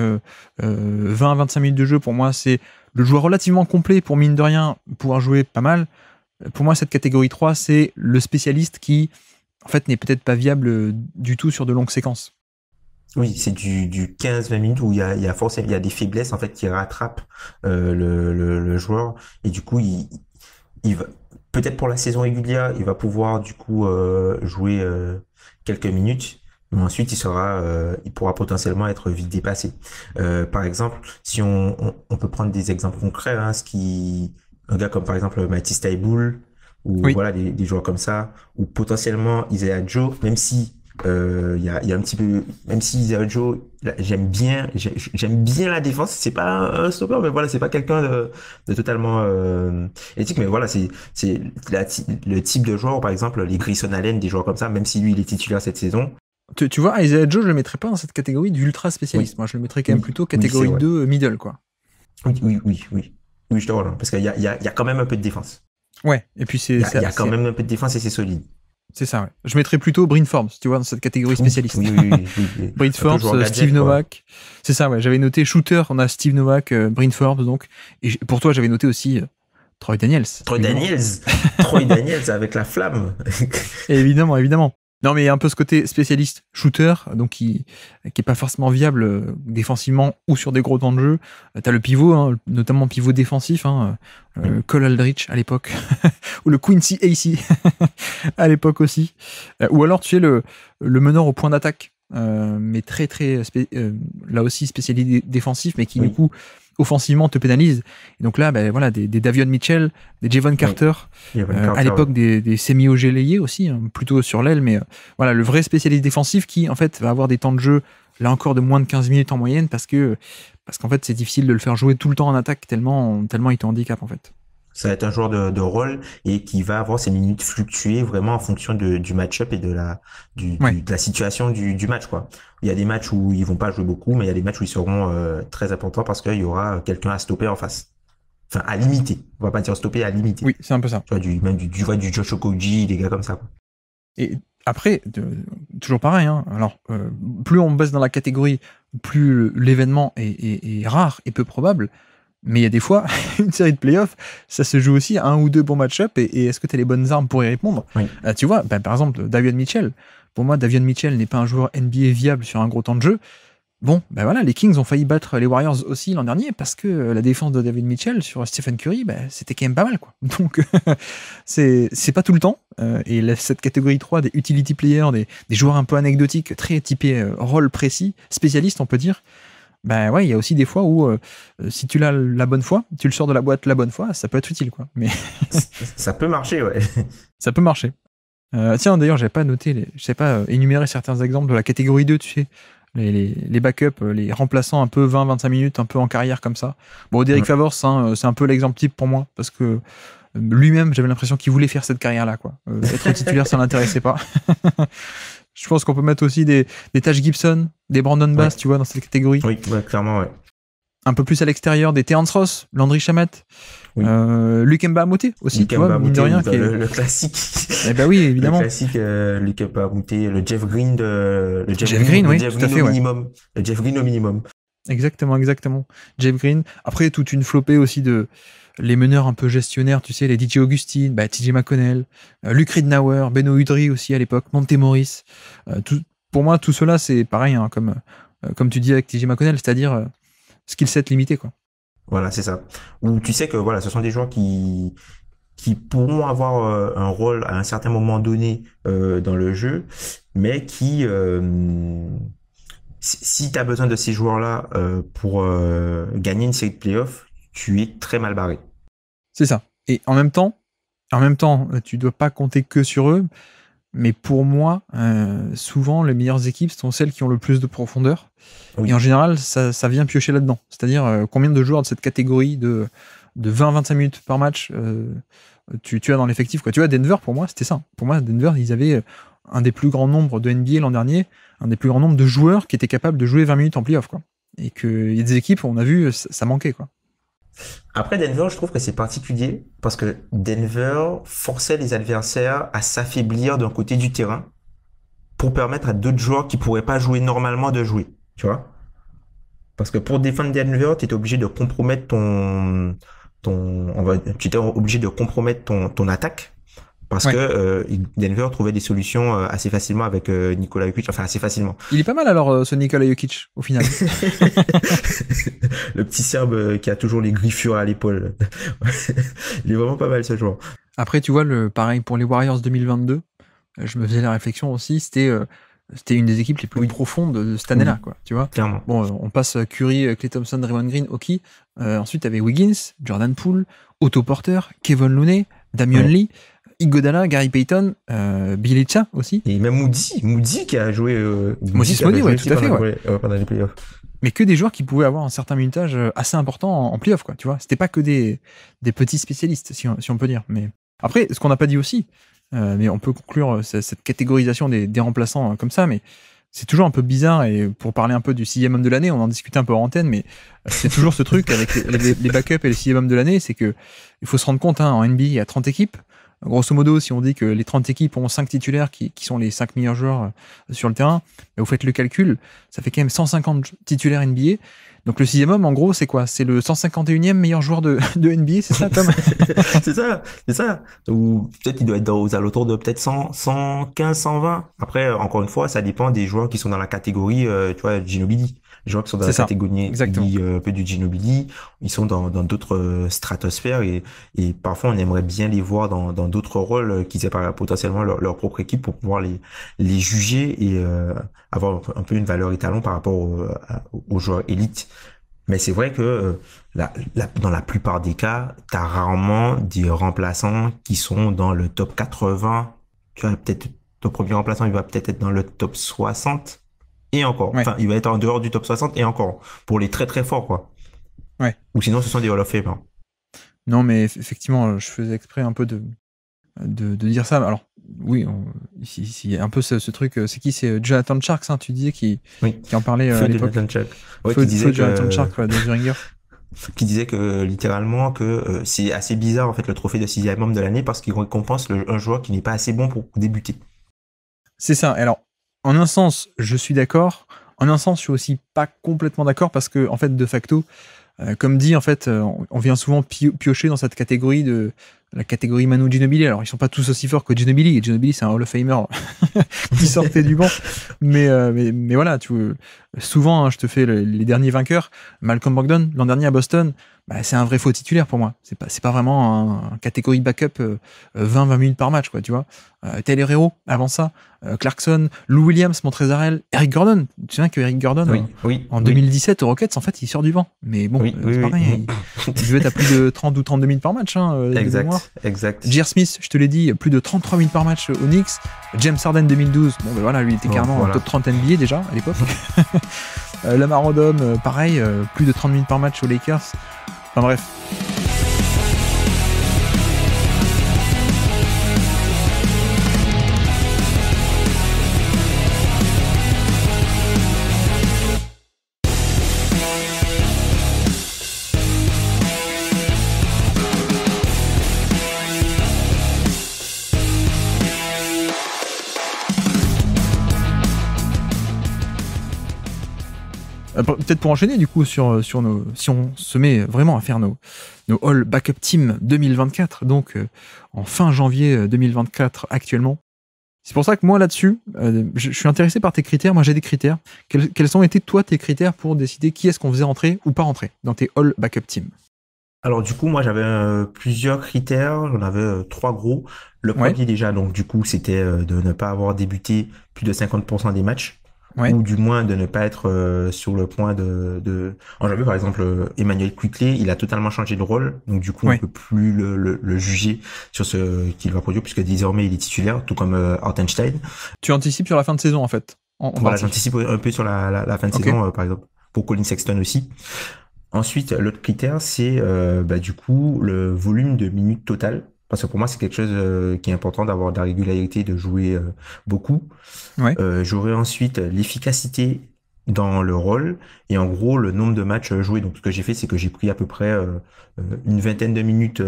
20-25 minutes de jeu, pour moi, c'est le joueur relativement complet pour, mine de rien, pouvoir jouer pas mal. Pour moi, cette catégorie 3, c'est le spécialiste qui, en fait, n'est peut-être pas viable du tout sur de longues séquences. Oui, c'est du 15-20 minutes où il y a des faiblesses, en fait, qui rattrapent le joueur. Et du coup, il va, peut-être pour la saison régulière, il va pouvoir, du coup, jouer quelques minutes. Mais ensuite, il pourra potentiellement être vite dépassé. Par exemple, si on peut prendre des exemples concrets, hein, un gars comme par exemple Matisse Thybulle, ou voilà des joueurs comme ça, ou potentiellement Isaiah Joe, même si il y a un petit peu, même si Isaiah Joe, j'aime bien la défense, c'est pas un stopper, mais voilà, c'est pas quelqu'un de totalement éthique, mais voilà, c'est le type de joueur, par exemple les Grayson Allen, des joueurs comme ça, même si lui il est titulaire cette saison. Tu vois, Isaiah Joe, je le mettrais pas dans cette catégorie d'ultra spécialiste. Moi, je le mettrais quand même plutôt catégorie 2 middle, quoi. Oui, je te rejoins. Parce qu'il y a quand même un peu de défense. Ouais, et puis il y a quand même un peu de défense et c'est solide. C'est ça, ouais. Je mettrais plutôt Bryn Forbes, tu vois, dans cette catégorie spécialiste. Oui. Bryn Forbes, Steve Novak. C'est ça, ouais. J'avais noté shooter, on a Steve Novak, Bryn Forbes, donc. Et pour toi, j'avais noté aussi Troy Daniels. Troy Daniels avec la flamme. Évidemment. Non, mais il y a un peu ce côté spécialiste shooter, donc qui est pas forcément viable défensivement ou sur des gros temps de jeu. T'as le pivot, hein, notamment pivot défensif, Cole Aldrich à l'époque, ou le Quincy AC à l'époque aussi. Ou alors tu es le meneur au point d'attaque, mais très là aussi spécialisé défensif, mais qui du coup offensivement te pénalise. Et donc là, voilà, des Davion Mitchell, des Javon Carter, à l'époque des Semi Ojeleye aussi, hein, plutôt sur l'aile, mais voilà, le vrai spécialiste défensif qui en fait va avoir des temps de jeu là encore de moins de 15 minutes en moyenne parce qu'en fait c'est difficile de le faire jouer tout le temps en attaque tellement il te handicape en fait. Ça va être un joueur de rôle et qui va avoir ses minutes fluctuer vraiment en fonction du match-up et de la situation du match, quoi. Il y a des matchs où ils vont pas jouer beaucoup, mais il y a des matchs où ils seront très importants parce qu'il y aura quelqu'un à stopper en face. Enfin, à limiter. On va pas dire stopper, à limiter. Oui, c'est un peu ça. Tu vois, du Josh Okogie, des gars comme ça, quoi. Et après, toujours pareil, hein. Alors, plus on baisse dans la catégorie, plus l'événement est rare et peu probable. Mais il y a des fois, une série de playoffs, ça se joue aussi à un ou deux bons match-up. Et est-ce que tu as les bonnes armes pour y répondre? Oui. Tu vois, par exemple, Davion Mitchell. Pour moi, Davion Mitchell n'est pas un joueur NBA viable sur un gros temps de jeu. Bon, voilà, les Kings ont failli battre les Warriors aussi l'an dernier parce que la défense de David Mitchell sur Stephen Curry, c'était quand même pas mal, quoi. Donc, c'est pas tout le temps. Et cette catégorie 3 des utility players, des joueurs un peu anecdotiques, très typés rôle précis, spécialistes, on peut dire. Ouais, il y a aussi des fois où si tu l'as la bonne fois, tu le sors de la boîte la bonne fois, ça peut être utile, quoi. Mais ça peut marcher, ouais. Ça peut marcher. Tiens, d'ailleurs, j'avais pas noté, je sais pas énumérer certains exemples de la catégorie 2, tu sais. Les backups, les remplaçants un peu 20-25 minutes, un peu en carrière comme ça. Bon, Derek Favors, hein, c'est un peu l'exemple type pour moi, parce que lui-même, j'avais l'impression qu'il voulait faire cette carrière-là, quoi. Être titulaire, ça l'intéressait pas. Je pense qu'on peut mettre aussi des Taj Gibson, des Brandon Bass, tu vois, dans cette catégorie. Oui, clairement, ouais. Un peu plus à l'extérieur, des Terrence Ross, Landry Shamet, oui. Lukemba Amoute aussi, tu vois, mine de rien. Le classique. Eh ben oui, évidemment. Le classique, Lukemba Amoute, le Jeff Green oui, tout à fait, minimum. Le Jeff Green au minimum. Exactement. Jeff Green. Après, toute une flopée aussi de les meneurs un peu gestionnaires, tu sais, les DJ Augustine, TJ McConnell, Luke Ridnour, Beno Udrih aussi à l'époque, Monte Morris. Pour moi, tout cela, c'est pareil, hein, comme tu dis avec TJ McConnell, c'est-à-dire skill set limité, quoi. Voilà, c'est ça. Ou tu sais que voilà, ce sont des joueurs qui pourront avoir un rôle à un certain moment donné dans le jeu, mais qui si tu as besoin de ces joueurs-là pour gagner une série de playoffs, tu es très mal barré. C'est ça. Et en même temps, tu dois pas compter que sur eux. Mais pour moi, souvent, les meilleures équipes sont celles qui ont le plus de profondeur. Oui. Et en général, ça vient piocher là-dedans. C'est-à-dire, combien de joueurs de cette catégorie de 20-25 minutes par match tu as dans l'effectif, quoi. Tu vois, Denver, pour moi, c'était ça. Pour moi, Denver, ils avaient un des plus grands nombres de NBA l'an dernier, un des plus grands nombres de joueurs qui étaient capables de jouer 20 minutes en playoff, quoi. Et qu'il y a des équipes, on a vu, ça manquait, quoi. Après Denver, je trouve que c'est particulier parce que Denver forçait les adversaires à s'affaiblir d'un côté du terrain pour permettre à d'autres joueurs qui pourraient pas jouer normalement de jouer, tu vois. Parce que pour défendre Denver, tu étais obligé de compromettre ton attaque parce que Denver trouvait des solutions assez facilement avec Nikola Jokic, enfin assez facilement. Il est pas mal alors ce Nikola Jokic au final. Le petit Serbe qui a toujours les griffures à l'épaule. Il est vraiment pas mal ce joueur. Après tu vois, pareil pour les Warriors 2022, je me faisais la réflexion aussi, c'était une des équipes les plus profondes de cette année-là, quoi, tu vois. Clairement. Bon, on passe Curry, Klay Thompson, Draymond Green, ok. Ensuite, t'avais Wiggins, Jordan Poole, Otto Porter, Kevin Looney, Damian Lee, Iguodala, Gary Payton, Bjelica aussi. Et même Moody qui a joué. Moses Moody, ouais, tout à fait, pendant les playoffs. Mais que des joueurs qui pouvaient avoir un certain minutage assez important en playoff, quoi, tu vois. C'était pas que des petits spécialistes, si on peut dire. Mais après, ce qu'on n'a pas dit aussi, mais on peut conclure cette catégorisation des remplaçants comme ça, mais c'est toujours un peu bizarre, et pour parler un peu du 6e homme de l'année, on en discutait un peu en antenne, mais c'est toujours ce truc avec les backups et les 6e hommes de l'année, c'est que il faut se rendre compte, hein, en NBA, il y a 30 équipes. Grosso modo, si on dit que les 30 équipes ont 5 titulaires qui sont les 5 meilleurs joueurs sur le terrain, vous faites le calcul, ça fait quand même 150 titulaires NBA. Donc le 6e homme, en gros, c'est quoi? C'est le 151e meilleur joueur de NBA, c'est ça, Tom? C'est ça. Ou peut-être il doit être aux alentours de peut-être 100, 115, 120. Après, encore une fois, ça dépend des joueurs qui sont dans la catégorie, tu vois, Ginobili. Les joueurs qui sont dans la catégorie un peu du Ginobili, ils sont dans d'autres stratosphères et parfois on aimerait bien les voir dans d'autres rôles qu'ils aient potentiellement leur propre équipe pour pouvoir les juger et avoir un peu une valeur étalon par rapport aux joueurs élites. Mais c'est vrai que dans la plupart des cas, t'as rarement des remplaçants qui sont dans le top 80. Tu vois, peut-être ton premier remplaçant, il va peut-être être dans le top 60. Et encore. Ouais. Enfin, il va être en dehors du top 60 et encore. Pour les très très forts, quoi. Ouais. Ou sinon, ce sont des Hall of Fame. Non, mais effectivement, je faisais exprès un peu de dire ça. Alors, oui, il y a un peu ce truc. C'est qui? C'est Jonathan Sharks, hein, tu disais, qui en parlait à l'époque. Jonathan Sharks. Ouais, Jonathan Sharks, de The Ringer. qui disait que littéralement que c'est assez bizarre en fait le trophée de 6e homme de l'année parce qu'il récompense un joueur qui n'est pas assez bon pour débuter. C'est ça. Alors, en un sens, je suis d'accord. En un sens, je suis aussi pas complètement d'accord parce que, en fait, de facto, comme dit, en fait, on vient souvent piocher dans cette catégorie de la catégorie Manu Ginobili. Alors, ils sont pas tous aussi forts que Ginobili. Et Ginobili, c'est un Hall of Famer qui sortait du banc. Mais voilà, souvent, hein, je te fais les derniers vainqueurs. Malcolm Brogdon, l'an dernier à Boston, bah, c'est un vrai faux titulaire pour moi. C'est pas vraiment un catégorie backup 20 minutes par match, quoi, tu vois. Tyler Hero, avant ça, Clarkson, Lou Williams, Montrezl, Eric Gordon. Tu te souviens que Eric Gordon, en 2017 aux Rockets, en fait, il sort du banc. Mais bon, c'est pareil. Il devait être à plus de 30 ou 32 minutes par match. Hein, exact. J.R. Smith, je te l'ai dit, plus de 33 minutes par match aux Knicks. James Harden 2012, bon ben voilà, lui il était carrément en top 30 NBA déjà à l'époque. Lamar Odom, pareil, plus de 30 minutes par match aux Lakers. Enfin bref. Peut-être pour enchaîner du coup sur nos, si on se met vraiment à faire nos All Backup Team 2024, donc en fin janvier 2024 actuellement. C'est pour ça que moi là-dessus, je suis intéressé par tes critères. Moi j'ai des critères. Quels ont été toi tes critères pour décider qui est-ce qu'on faisait rentrer ou pas rentrer dans tes All Backup Team? Alors du coup, moi j'avais plusieurs critères, j'en avais 3 gros. Le premier déjà, donc du coup, c'était de ne pas avoir débuté plus de 50% des matchs. Ou du moins de ne pas être sur le point de... En janvier, par exemple, Emmanuel Quickley, il a totalement changé de rôle, donc du coup, on ne peut plus le juger sur ce qu'il va produire, puisque désormais, il est titulaire, tout comme Hartenstein. Tu anticipes sur la fin de saison, en fait. Voilà, j'anticipe un peu sur la fin de saison, par exemple, pour Colin Sexton aussi. Ensuite, l'autre critère, c'est du coup le volume de minutes totales. Parce que pour moi, c'est quelque chose qui est important d'avoir de la régularité, de jouer beaucoup. J'aurai ensuite l'efficacité dans le rôle et en gros le nombre de matchs joués. Donc ce que j'ai fait, c'est que j'ai pris à peu près une vingtaine de minutes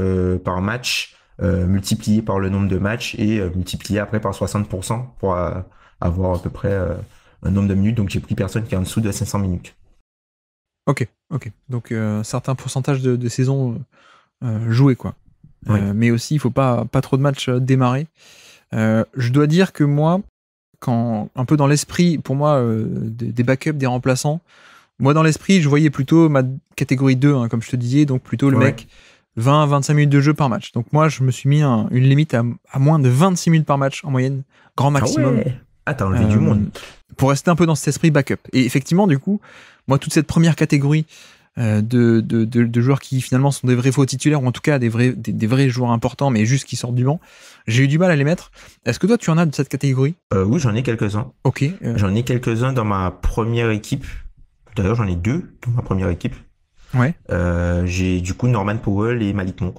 par match, multiplié par le nombre de matchs et multiplié après par 60% pour avoir à peu près un nombre de minutes. Donc j'ai pris personne qui est en dessous de 500 minutes. Ok. Donc certain pourcentage de saison joué, quoi. Mais aussi, il faut pas trop de matchs démarrer. Je dois dire que moi, quand un peu dans l'esprit, pour moi, des backups, des remplaçants, moi dans l'esprit, je voyais plutôt ma catégorie 2, hein, comme je te disais, donc plutôt le mec 20-25 minutes de jeu par match. Donc moi, je me suis mis une limite à moins de 26 minutes par match en moyenne, grand maximum. T'as enlevé du monde. Pour rester un peu dans cet esprit backup. Et effectivement, du coup, moi, toute cette première catégorie de joueurs qui finalement sont des vrais faux titulaires, ou en tout cas des vrais joueurs importants, mais juste qui sortent du banc, j'ai eu du mal à les mettre. Est-ce que toi tu en as de cette catégorie? Oui, j'en ai quelques-uns. Ok. J'en ai quelques-uns dans ma première équipe. D'ailleurs, j'en ai 2 dans ma première équipe. J'ai du coup Norman Powell et Malik Monk.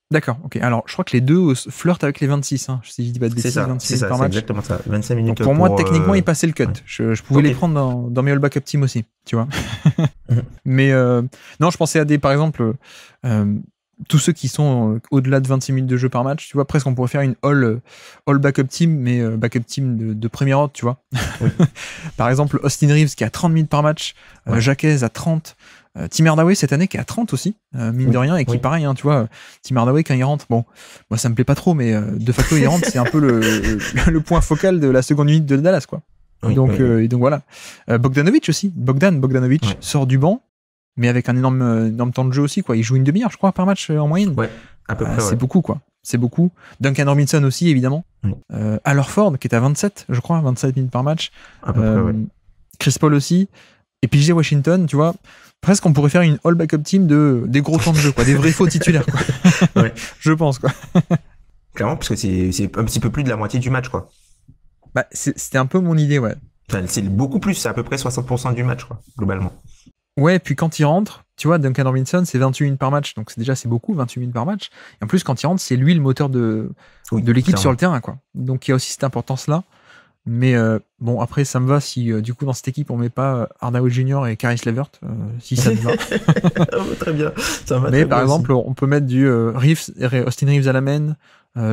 D'accord, ok. Alors, je crois que les deux flirtent avec les 26, hein, si je dis pas de bêtises, 26 minutes par match. C'est exactement ça, 25 minutes. Donc pour moi, techniquement, ils passaient le cut. Je pouvais les prendre dans mes All Backup Team aussi, tu vois. Mais non, je pensais à par exemple, tous ceux qui sont au-delà de 26 minutes de jeu par match, tu vois, presque on pourrait faire une All Backup Team, mais Backup Team de première ordre, tu vois. Par exemple, Austin Reeves qui a 30 minutes par match, Jacques à 30, Tim Hardaway cette année qui est à 30 aussi, mine de rien, et qui pareil, hein, tu vois, Tim Hardaway quand il rentre, bon, moi ça me plaît pas trop, mais de facto il rentre, c'est un peu le point focal de la seconde unité de Dallas, quoi. Et donc voilà. Bogdanovic aussi, Bogdanovic sort du banc, mais avec un énorme temps de jeu aussi, quoi. Il joue une demi-heure, je crois, par match en moyenne. Ouais, à peu près. C'est beaucoup, quoi. C'est beaucoup. Duncan Robinson aussi, évidemment. Al Horford, qui est à 27, je crois, 27 minutes par match. À peu près, Chris Paul aussi. Et PJ Washington, tu vois. Presque, on pourrait faire une all backup team des gros temps de jeu, quoi. Des vrais faux titulaires, quoi. Je pense, quoi. Clairement, parce que c'est un petit peu plus de la moitié du match, quoi. Bah, c'était un peu mon idée, ouais. Enfin, c'est beaucoup plus, c'est à peu près 60% du match, quoi, globalement. Ouais, puis quand il rentre, tu vois, Duncan Robinson, c'est 28 minutes par match, donc c'est beaucoup, 28 minutes par match. Et en plus, quand il rentre, c'est lui le moteur de l'équipe sur le terrain, quoi. Donc il y a aussi cette importance-là. Mais bon, après, ça me va si du coup dans cette équipe on met pas Hardaway Jr. et Caris LeVert, si ça me va. Très bien. Ça va Mais très par bien exemple, aussi. on peut mettre du Austin Reeves à la main,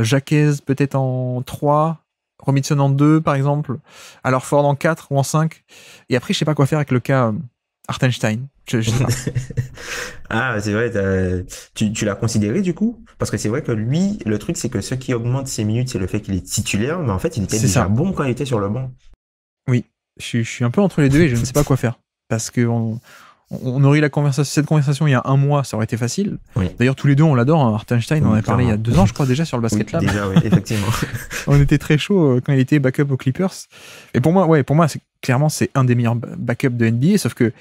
Jaquez peut-être en 3, Robinson en 2 par exemple, alors Ford en 4 ou en 5. Et après, je sais pas quoi faire avec le cas Hartenstein. Je sais pas. Ah, c'est vrai, tu l'as considéré du coup? Parce que c'est vrai que lui, le truc, c'est que ce qui augmente ses minutes, c'est le fait qu'il est titulaire, mais en fait, il était C'est déjà ça. bon quand il était sur le banc. Oui, je suis un peu entre les deux et je ne sais pas quoi faire. Parce que on aurait eu cette conversation il y a un mois, ça aurait été facile. Oui, D'ailleurs, tous les deux, on l'adore. Hein. Hartenstein, on en oui, a parlé il y a clairement. 2 ans, je crois, déjà sur le Oui, Basket Lab. déjà, oui, effectivement. On était très chaud quand il était backup aux Clippers. Et pour moi, clairement, c'est un des meilleurs backups de NBA, sauf que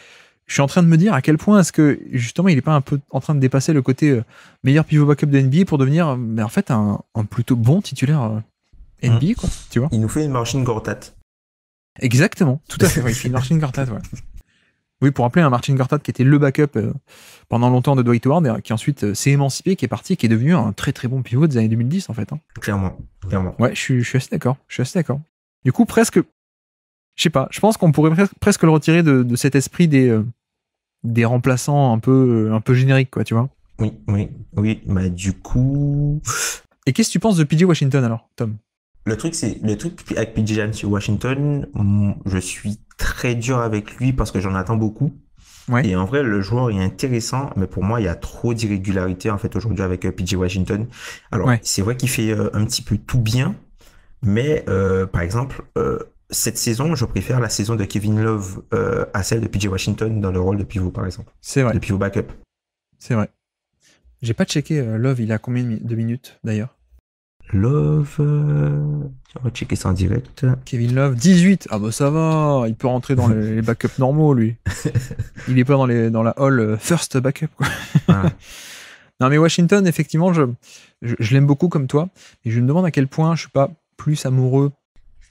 je suis en train de me dire à quel point est-ce que, justement, il n'est pas un peu en train de dépasser le côté meilleur pivot backup de NBA pour devenir, en fait, un plutôt bon titulaire NBA, quoi, tu vois. Il nous fait une Marcin Gortat. Exactement, tout à fait. Oui, il fait une Marcin Gortat, ouais. Oui, pour rappeler un Marcin Gortat qui était le backup pendant longtemps de Dwight Howard et qui ensuite s'est émancipé, qui est parti, qui est devenu un très très bon pivot des années 2010 en fait. Hein. Clairement, clairement. Ouais, je suis assez d'accord. Je suis assez d'accord. Du coup, presque, je sais pas, je pense qu'on pourrait presque le retirer de cet esprit des remplaçants un peu génériques, quoi, tu vois. Oui, oui, oui. Bah, du coup, Et qu'est-ce que tu penses de PJ Washington alors, Tom? le truc avec PJ sur Washington, je suis très dur avec lui parce que j'en attends beaucoup. Ouais, Et en vrai, le joueur est intéressant, mais pour moi, il y a trop d'irrégularité en fait aujourd'hui avec PJ Washington. Alors, ouais, c'est vrai qu'il fait un petit peu tout bien, mais par exemple, cette saison, je préfère la saison de Kevin Love à celle de PJ Washington dans le rôle de pivot, par exemple, c'est vrai, de pivot backup. c'est vrai. J'ai pas checké Love, il a combien de minutes d'ailleurs? Love, on va checker ça en direct. Kevin Love, 18. Ah bah ça va, il peut rentrer dans les backups normaux, lui. Il est pas dans la hall first backup, quoi. Voilà. Non, mais Washington, effectivement, je l'aime beaucoup comme toi. Et je me demande à quel point je suis pas plus amoureux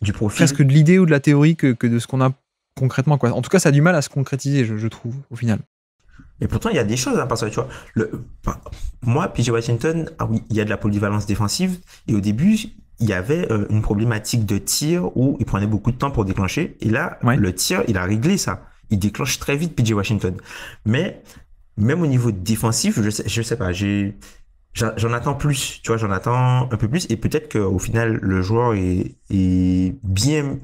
Du profil. presque de l'idée ou de la théorie que de ce qu'on a concrètement, quoi. En tout cas, ça a du mal à se concrétiser, je trouve, au final. Et pourtant, il y a des choses, hein, parce que tu vois, moi, PJ Washington, ah oui, il y a de la polyvalence défensive. Et au début, il y avait une problématique de tir où il prenait beaucoup de temps pour déclencher. Et là, Ouais. le tir, il a réglé ça. Il déclenche très vite PJ Washington. Mais même au niveau défensif, je sais pas, j'en attends plus. Tu vois, j'en attends un peu plus. Et peut-être qu'au final, le joueur est bien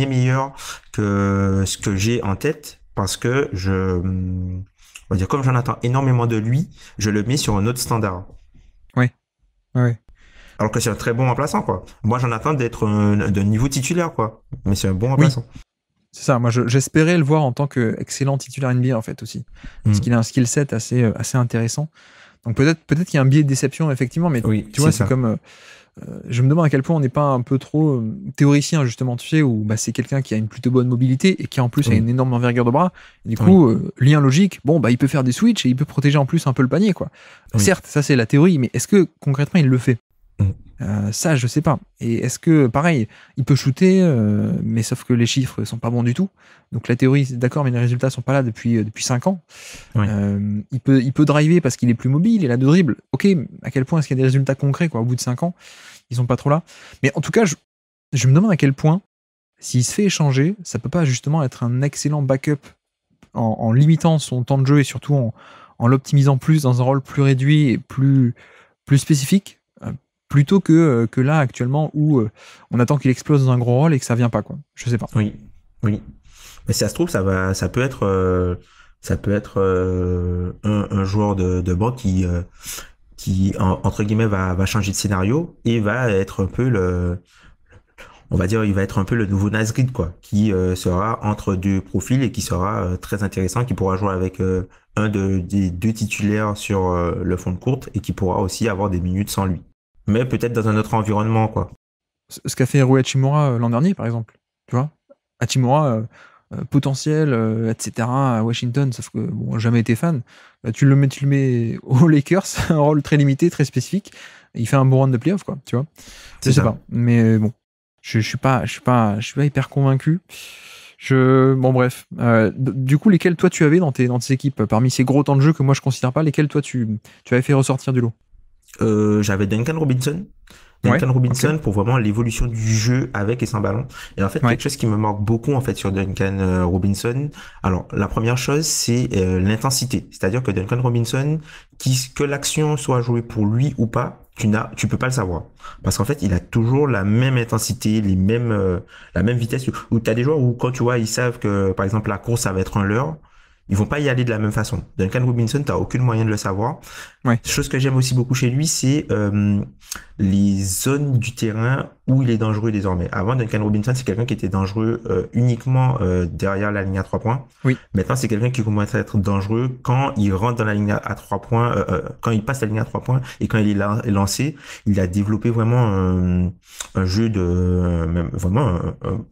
meilleur que ce que j'ai en tête parce que on va dire, comme j'en attends énormément de lui, je le mets sur un autre standard. Ouais. Ouais. Alors que c'est un très bon remplaçant, quoi. Moi, j'en attends d'être d'un niveau titulaire, quoi. Mais c'est un bon Oui, remplaçant. c'est ça. Moi, j'espérais le voir en tant qu'excellent titulaire NBA, en fait, aussi. Parce Mm. qu'il a un skill set assez intéressant. Donc peut-être qu'il y a un biais de déception, effectivement, mais Oui, tu vois, c'est c'est ça. comme. Je me demande à quel point on n'est pas un peu trop théoricien, justement, tu sais, où bah, c'est quelqu'un qui a une plutôt bonne mobilité et qui en plus a Oui, une énorme envergure de bras. Et du oui, coup, lien logique, bon, bah, il peut faire des switches et il peut protéger en plus un peu le panier, quoi. oui. Certes, ça c'est la théorie, mais est-ce que concrètement il le fait? Mm. Ça, je sais pas. Et est-ce que, pareil, il peut shooter, mais sauf que les chiffres sont pas bons du tout. Donc la théorie, c'est d'accord, mais les résultats sont pas là depuis 5 ans. Oui. Il peut driver parce qu'il est plus mobile, il a de dribble. Ok, à quel point est-ce qu'il y a des résultats concrets, quoi, au bout de 5 ans? Ils sont pas trop là. Mais en tout cas, je me demande à quel point, s'il se fait échanger, ça peut pas justement être un excellent backup en limitant son temps de jeu et surtout en l'optimisant plus dans un rôle plus réduit et plus spécifique, plutôt que là actuellement où on attend qu'il explose dans un gros rôle et que ça vient pas, quoi. Je sais pas. Oui, oui. Mais si ça se trouve, ça peut être, un joueur de banc qui entre guillemets va changer de scénario et va être un peu on va dire, il va être un peu le nouveau Nasrid, quoi, qui sera entre deux profils et qui sera très intéressant, qui pourra jouer avec des deux titulaires sur le fond de courte et qui pourra aussi avoir des minutes sans lui. Mais peut-être dans un autre environnement, quoi. Ce qu'a fait Rui Hachimura l'an dernier, par exemple. Tu vois, Hachimura, potentiel, etc. à Washington, sauf que bon, jamais été fan. Tu le mets aux Lakers, un rôle très limité, très spécifique. Et il fait un bon round de playoff, quoi. Tu vois. Je C'est sais ça. pas. Mais bon, je suis pas hyper convaincu. Bon bref. Du coup, lesquels toi tu avais dans tes équipes parmi ces gros temps de jeu que moi je considère pas, lesquels toi tu avais fait ressortir du lot? J'avais Duncan Robinson Ouais, Duncan ok. Robinson pour vraiment l'évolution du jeu avec et sans ballon. Et en fait, Ouais, quelque chose qui me marque beaucoup en fait sur Duncan Robinson. Alors, la première chose, c'est l'intensité. C'est-à-dire que Duncan Robinson, que l'action soit jouée pour lui ou pas, tu peux pas le savoir. Parce qu'en fait, il a toujours la même intensité, la même vitesse. Ou tu as des joueurs où quand tu vois, ils savent que, par exemple, la course, ça va être un leurre. Ils vont pas y aller de la même façon. Duncan Robinson, t'as aucun moyen de le savoir. ouais. Chose que j'aime aussi beaucoup chez lui, c'est les zones du terrain où il est dangereux désormais. Avant, Duncan Robinson, c'est quelqu'un qui était dangereux uniquement derrière la ligne à 3 points. Oui. Maintenant, c'est quelqu'un qui commence à être dangereux quand il rentre dans la ligne à 3 points, quand il passe la ligne à 3 points et quand il est lancé. Il a développé vraiment un jeu même vraiment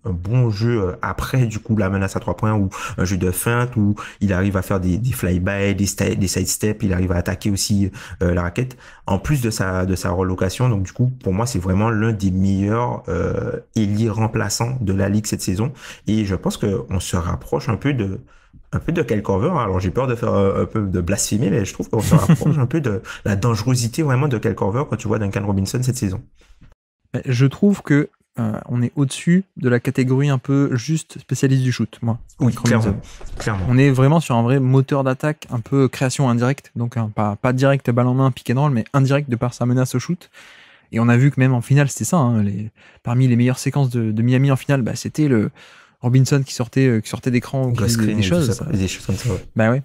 un bon jeu après du coup la menace à 3 points, ou un jeu de feinte où il arrive à faire des fly-by, des side steps, il arrive à attaquer aussi la raquette, en plus de sa relocation. Donc du coup, pour moi, c'est vraiment l'un des meilleurs ailiers remplaçants de la ligue cette saison. Et je pense qu'on se rapproche un peu de Kyle Korver. Alors j'ai peur de faire un peu de blasphémie, mais je trouve qu'on se rapproche un peu de la dangerosité vraiment de Kyle Korver quand tu vois Duncan Robinson cette saison. Je trouve que on est au-dessus de la catégorie un peu juste spécialiste du shoot, moi. Oui, avec Robinson. clairement. On est vraiment sur un vrai moteur d'attaque, un peu création indirecte, donc pas direct balle en main, pick and roll, mais indirect de par sa menace au shoot. Et on a vu que même en finale, c'était ça. Hein, parmi les meilleures séquences de Miami en finale, bah, c'était le Robinson qui sortait d'écran ou qui faisait des choses. Des choses comme ça, ouais. Bah ouais.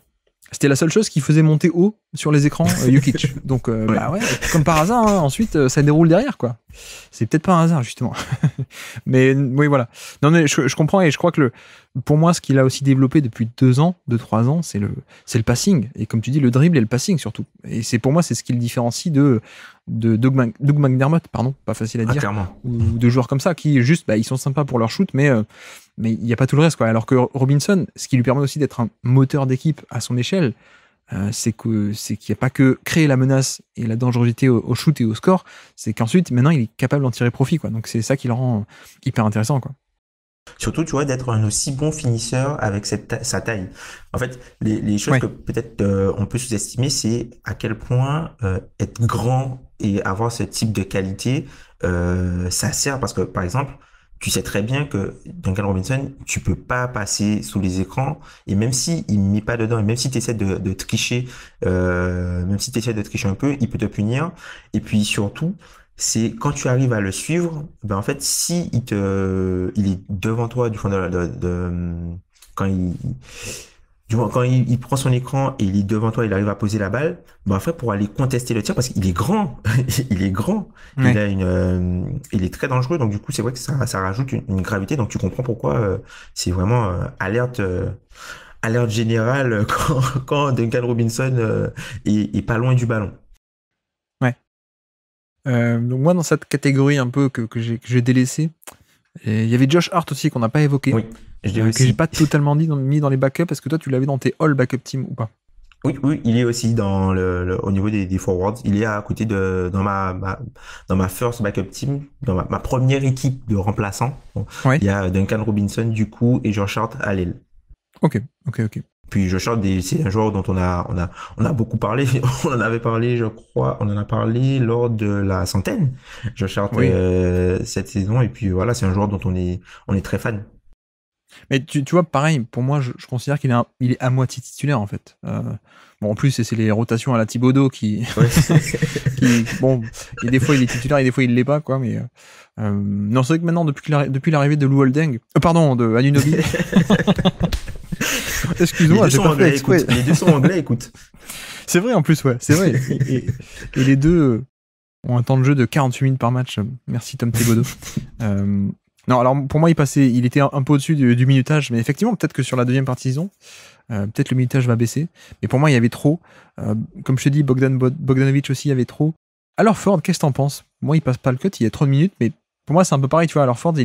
C'était la seule chose qui faisait monter haut sur les écrans Jokic. Donc, Ouais. bah ouais, comme par hasard, hein, ensuite, ça déroule derrière, quoi. C'est peut-être pas un hasard, justement. Mais oui, voilà. Non, mais je comprends et je crois que pour moi, ce qu'il a aussi développé depuis 3 ans, c'est le passing. Et comme tu dis, le dribble et le passing, surtout. Et pour moi, c'est ce qui le différencie de Doug McDermott, pardon, pas facile à dire. Clairement. Ou de joueurs comme ça, qui juste, bah, ils sont sympas pour leur shoot, mais il n'y a pas tout le reste, quoi. Alors que Robinson, ce qui lui permet aussi d'être un moteur d'équipe à son échelle, c'est qu'il n'y a pas que créer la menace et la dangerosité au shoot et au score, c'est qu'ensuite, maintenant, il est capable d'en tirer profit, quoi. Donc c'est ça qui le rend hyper intéressant, quoi. Surtout, tu vois, d'être un aussi bon finisseur avec sa taille. En fait, les choses Ouais. que peut-être on peut sous-estimer, c'est à quel point être grand et avoir ce type de qualité, ça sert parce que, par exemple, tu sais très bien que Duncan Robinson, tu peux pas passer sous les écrans, et même si il met pas dedans, et même si tu essaies de tricher, même si tu essaies de tricher un peu, il peut te punir. Et puis surtout, c'est quand tu arrives à le suivre, ben en fait, si il est devant toi du fond quand il prend son écran et il est devant toi, il arrive à poser la balle, ben en fait, pour aller contester le tir, parce qu'il est grand, il est grand, Ouais. il est très dangereux, donc du coup, c'est vrai que ça rajoute une gravité, donc tu comprends pourquoi c'est vraiment alerte générale quand Duncan Robinson est pas loin du ballon. Ouais. Donc moi, dans cette catégorie un peu que j'ai délaissée, il y avait Josh Hart aussi qu'on n'a pas évoqué, Oui, je l'ai que j'ai aussi. pas totalement mis dans les backups. Est-ce que toi, tu l'avais dans tes all backup team ou pas? Oui, oui, il est aussi au niveau des forwards. Il est à côté dans ma first backup team, dans ma première équipe de remplaçants. Bon, Ouais. il y a Duncan Robinson, du coup, et Josh Hart à l'aile. Ok. Puis Josh Hart, c'est un joueur dont on a beaucoup parlé. On en avait parlé, je crois, on en a parlé lors de la centaine. Josh Hart, Oui. cette saison. Et puis voilà, c'est un joueur dont on est très fan. Mais tu vois, pareil, pour moi, je considère il est à moitié titulaire, en fait. Bon, en plus, c'est les rotations à la Thibodeau qui, Ouais. bon, et des fois il est titulaire et des fois il l'est pas, quoi. Mais non, c'est vrai que maintenant, depuis l'arrivée de Lou Holding, pardon, de Anunoby, excuse-moi, j'ai pas fait exprès. Les deux sont anglais, écoute. C'est vrai, en plus, ouais, c'est vrai. Et les deux ont un temps de jeu de 48 minutes par match. Merci Tom Thibodeau. Non, alors pour moi, il était un peu au-dessus du minutage, mais effectivement, peut-être que sur la deuxième partie saison, peut-être le minutage va baisser. Mais pour moi, il y avait trop. Comme je te dis, Bogdanovic aussi, il y avait trop. Alors Ford, qu'est-ce que t'en penses? Moi, il passe pas le cut, il y a trop de minutes, mais pour moi, c'est un peu pareil, tu vois. Alors Ford,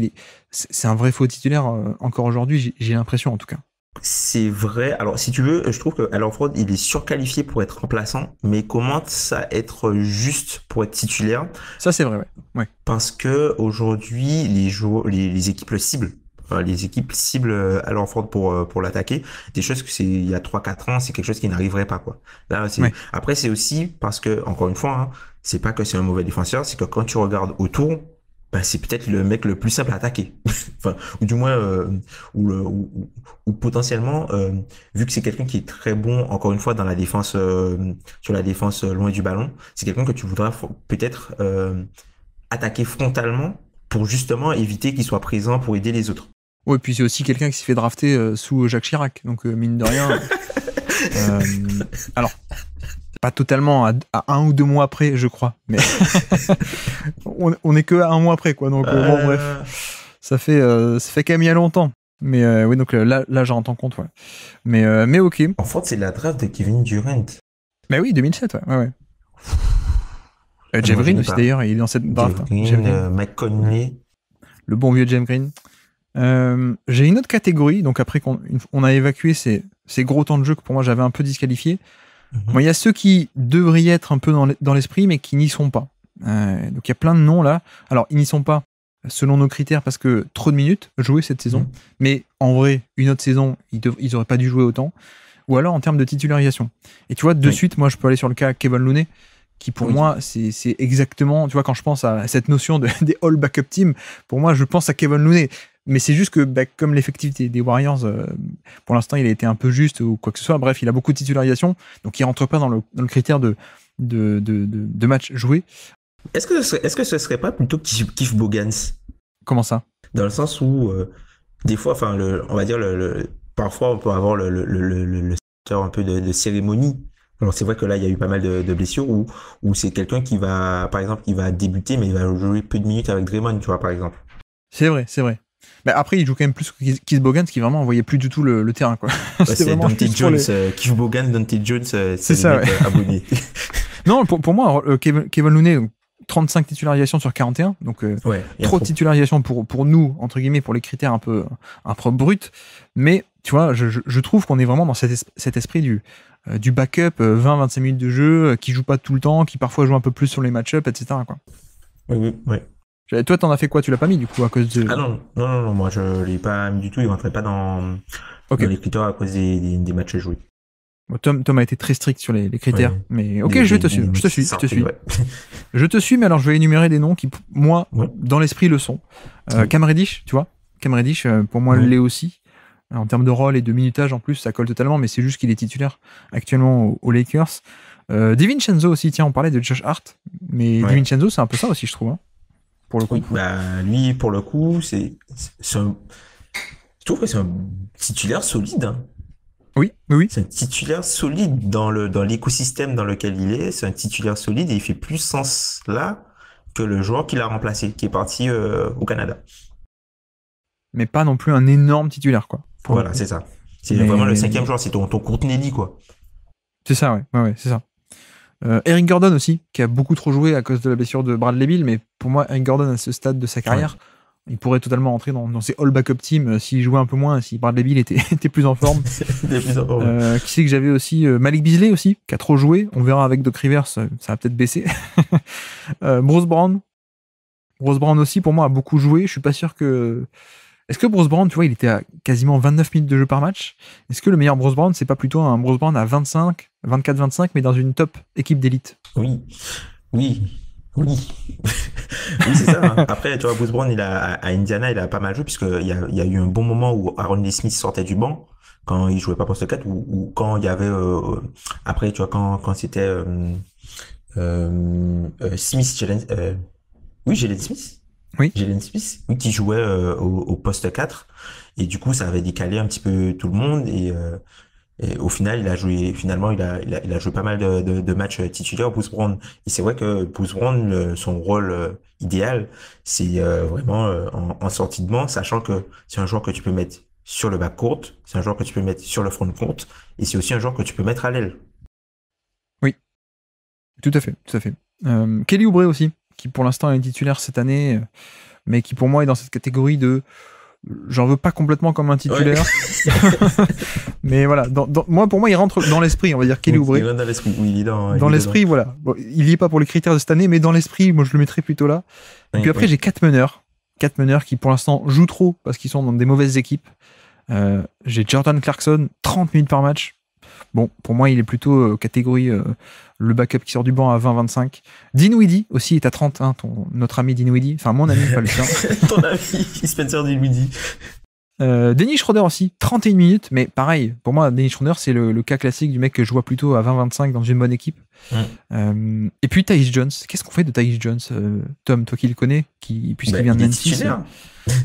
c'est un vrai faux titulaire encore aujourd'hui, j'ai l'impression en tout cas. C'est vrai. Alors, si tu veux, je trouve que Al Horford, il est surqualifié pour être remplaçant, mais commence à être juste pour être titulaire, Ça, c'est vrai, ouais. parce que aujourd'hui, les équipes le ciblent. Les équipes ciblent Al Horford pour l'attaquer. Des choses que il y a 3-4 ans, c'est quelque chose qui n'arriverait pas, quoi. Là, Ouais. après, c'est aussi parce que, encore une fois, hein, c'est pas que c'est un mauvais défenseur, c'est que quand tu regardes autour, ben, c'est peut-être le mec le plus simple à attaquer. Enfin, ou du moins, ou potentiellement, vu que c'est quelqu'un qui est très bon, encore une fois, dans la défense, sur la défense loin du ballon, c'est quelqu'un que tu voudras peut-être attaquer frontalement pour justement éviter qu'il soit présent pour aider les autres. Ouais, et puis c'est aussi quelqu'un qui s'est fait drafter sous Jacques Chirac, donc mine de rien. Alors, pas totalement à 1 ou 2 mois après, je crois, mais on est que à 1 mois après, quoi. Donc bon, bref, ça fait quand même il y a longtemps. Mais oui, donc là j'en rends compte, ouais. Mais ok. En fait, c'est la draft de Kevin Durant. Mais oui, 2007, ouais. Jeff Green aussi d'ailleurs, il est dans cette draft. Jeff Green, Mike Conley. Le bon vieux Jeff Green. J'ai une autre catégorie, donc après qu'on a évacué ces gros temps de jeu que pour moi j'avais un peu disqualifiés. Bon, il y a ceux qui devraient être un peu dans l'esprit, mais qui n'y sont pas. Donc il y a plein de noms là. Alors ils n'y sont pas selon nos critères parce que trop de minutes jouées cette saison. Mais en vrai, une autre saison, ils auraient pas dû jouer autant. Ou alors en termes de titularisation. Et tu vois, de suite, moi je peux aller sur le cas Kevin Looney, qui pour moi c'est exactement, tu vois, quand je pense à cette notion des all backup team, pour moi je pense à Kevin Looney. Mais c'est juste que, comme l'effectif des Warriors, pour l'instant, il a été un peu juste ou quoi que ce soit. Bref, il a beaucoup de titularisation, donc il rentre pas dans le critère de match joué. Est-ce que ce serait pas plutôt Keith Bogans? Comment ça? Dans le sens où, des fois, enfin, on va dire, parfois, on peut avoir le secteur un peu de cérémonie. Alors, c'est vrai que là, il y a eu pas mal de blessures où c'est quelqu'un qui va, par exemple, il va débuter, mais il va jouer peu de minutes avec Draymond, tu vois, par exemple. C'est vrai. Mais après, il joue quand même plus que Keith Bogans, qui vraiment envoyait plus du tout le terrain, quoi. C'est Dante Jones, Keith Bogans, Dante Jones, c'est ça, ouais. Abonné. Non, pour moi, Kevin Looney, 35 titularisations sur 41, donc trop de titularisations pour nous, entre guillemets, pour les critères un peu bruts. Mais tu vois, je trouve qu'on est vraiment dans cet esprit du backup, 20-25 minutes de jeu, qui joue pas tout le temps, qui parfois joue un peu plus sur les match-ups, etc., quoi. Oui. Toi, t'en as fait quoi? Tu l'as pas mis du coup à cause de... Ah non, moi je l'ai pas mis du tout, il rentrait pas dans les critères à cause des matchs joués. Bon, Tom a été très strict sur les critères, mais ok, je te suis. Ouais. Je te suis, mais alors je vais énumérer des noms qui, moi, dans l'esprit, le sont. Cam Reddish, tu vois, Cam Reddish, pour moi, l'est aussi. En termes de rôle et de minutage, en plus, ça colle totalement, mais c'est juste qu'il est titulaire actuellement aux Lakers. DiVincenzo aussi, tiens, on parlait de Josh Hart, mais DiVincenzo, c'est un peu ça aussi, je trouve. Hein, pour le coup. Oui, lui, pour le coup, je trouve que c'est un titulaire solide. Hein. Oui. C'est un titulaire solide dans l'écosystème dans lequel il est. C'est un titulaire solide et il fait plus sens là que le joueur qui l'a remplacé, qui est parti au Canada. Mais pas non plus un énorme titulaire, quoi. Voilà, c'est ça. C'est vraiment le 5e joueur, c'est ton Courtney, quoi. C'est ça, ouais, c'est ça. Eric Gordon aussi, qui a beaucoup trop joué à cause de la blessure de Bradley Beal, mais pour moi, Eric Gordon, à ce stade de sa carrière, il pourrait totalement entrer dans ces all backup teams s'il jouait un peu moins, si Bradley Beal était plus en forme. Qui c'est que j'avais aussi Malik Beasley aussi, qui a trop joué. On verra avec Doc Rivers, ça va peut-être baisser. Bruce Brown aussi, pour moi, a beaucoup joué. Je suis pas sûr que... Est-ce que Bruce Brown, tu vois, il était à quasiment 29 minutes de jeu par match? Est-ce que le meilleur Bruce Brown, c'est pas plutôt un Bruce Brown à 24-25, mais dans une top équipe d'élite? Oui, c'est ça. Hein. Après, tu vois, Bruce Brown, à Indiana, il a pas mal joué, puisqu'il y a eu un bon moment où Aaron Smith sortait du banc, quand il jouait pas poste 4, ou quand il y avait, après, tu vois, quand c'était, Smith, Jalen Smith. Oui. Jalen Smith, qui jouait au poste 4, et du coup ça avait décalé un petit peu tout le monde, et au final il a joué pas mal de matchs titulaires, Bruce Brown. Et c'est vrai que Bruce Brown, son rôle idéal, c'est vraiment en sortie de banc, sachant que c'est un joueur que tu peux mettre sur le backcourt, c'est un joueur que tu peux mettre sur le front-court, et c'est aussi un joueur que tu peux mettre à l'aile. Oui, tout à fait. Kelly Oubre aussi, qui pour l'instant est titulaire cette année, mais qui pour moi est dans cette catégorie de j'en veux pas complètement comme un titulaire. Ouais. Mais voilà, pour moi il rentre dans l'esprit, on va dire, Kelly Oubre. Il rentre dans l'esprit, oui, il est dans l'esprit, voilà. Bon, il y est pas pour les critères de cette année, mais dans l'esprit, moi je le mettrais plutôt là. Et puis après j'ai 4 meneurs qui pour l'instant jouent trop parce qu'ils sont dans des mauvaises équipes. J'ai Jordan Clarkson, 30 minutes par match. Bon, pour moi, il est plutôt catégorie le backup qui sort du banc à 20-25. Dinwiddie aussi est à 30, hein, notre ami Dinwiddie. Enfin, mon ami, pas le tien. Ton ami Spencer Dinwiddie. Dennis Schroeder aussi, 31 minutes, mais pareil, pour moi, Dennis Schroeder, c'est le cas classique du mec que je vois plutôt à 20-25 dans une bonne équipe. Et puis Tyus Jones, qu'est-ce qu'on fait de Tyus Jones, Tom, toi qui le connais, puisqu'il vient de Memphis.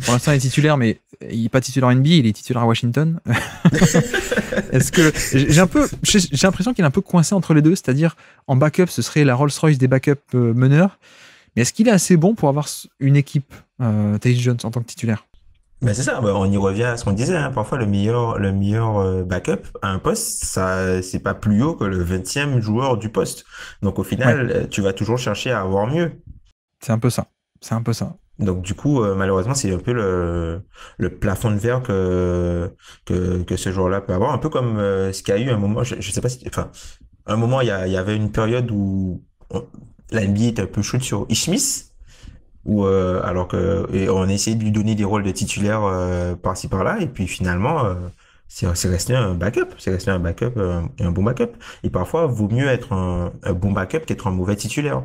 Pour l'instant, il est titulaire, mais il n'est pas titulaire NBA, il est titulaire à Washington. Est-ce que j'ai l'impression qu'il est un peu coincé entre les deux, c'est-à-dire en backup, ce serait la Rolls-Royce des backups meneurs, mais est-ce qu'il est assez bon pour avoir une équipe, Tyus Jones, en tant que titulaire? Ben c'est ça, on y revient à ce qu'on disait, hein. Parfois le meilleur backup à un poste, ça c'est pas plus haut que le 20e joueur du poste. Donc au final, tu vas toujours chercher à avoir mieux. C'est un peu ça. Donc du coup, malheureusement, c'est un peu le plafond de verre que ce joueur-là peut avoir. Un peu comme ce qu'il y a eu un moment, je sais pas si, enfin, un moment, il y avait une période où la NBA était un peu chaude sur Ish Smith. Alors que on a essayé de lui donner des rôles de titulaire par-ci par-là, et puis finalement c'est resté un backup, et un bon backup. Et parfois vaut mieux être un bon backup qu'être un mauvais titulaire.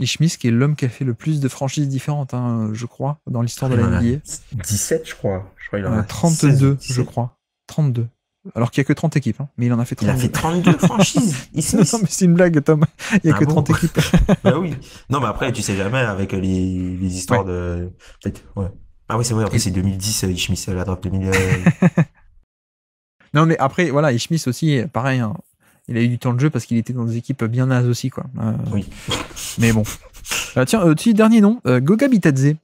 Ish Smith qui est l'homme qui a fait le plus de franchises différentes, hein, je crois, dans l'histoire de la NBA. 17, je crois il en a 32, 16, je crois. 32. Alors qu'il n'y a que 30 équipes, hein, mais il en a fait 32. Il a fait 32 franchises. Non, mais c'est une blague, Tom. Il n'y a que 30 équipes. Bah oui. Non, mais après, tu sais jamais avec les histoires de... Peut-être, ouais. Ah oui, c'est vrai, après c'est 2010, Ishmis, la draft 2000... Non, mais après, voilà, Ishmis aussi, pareil, hein, il a eu du temps de jeu parce qu'il était dans des équipes bien nazes aussi, quoi. Oui. Mais bon. Tiens, dernier nom, Goga Bitadze.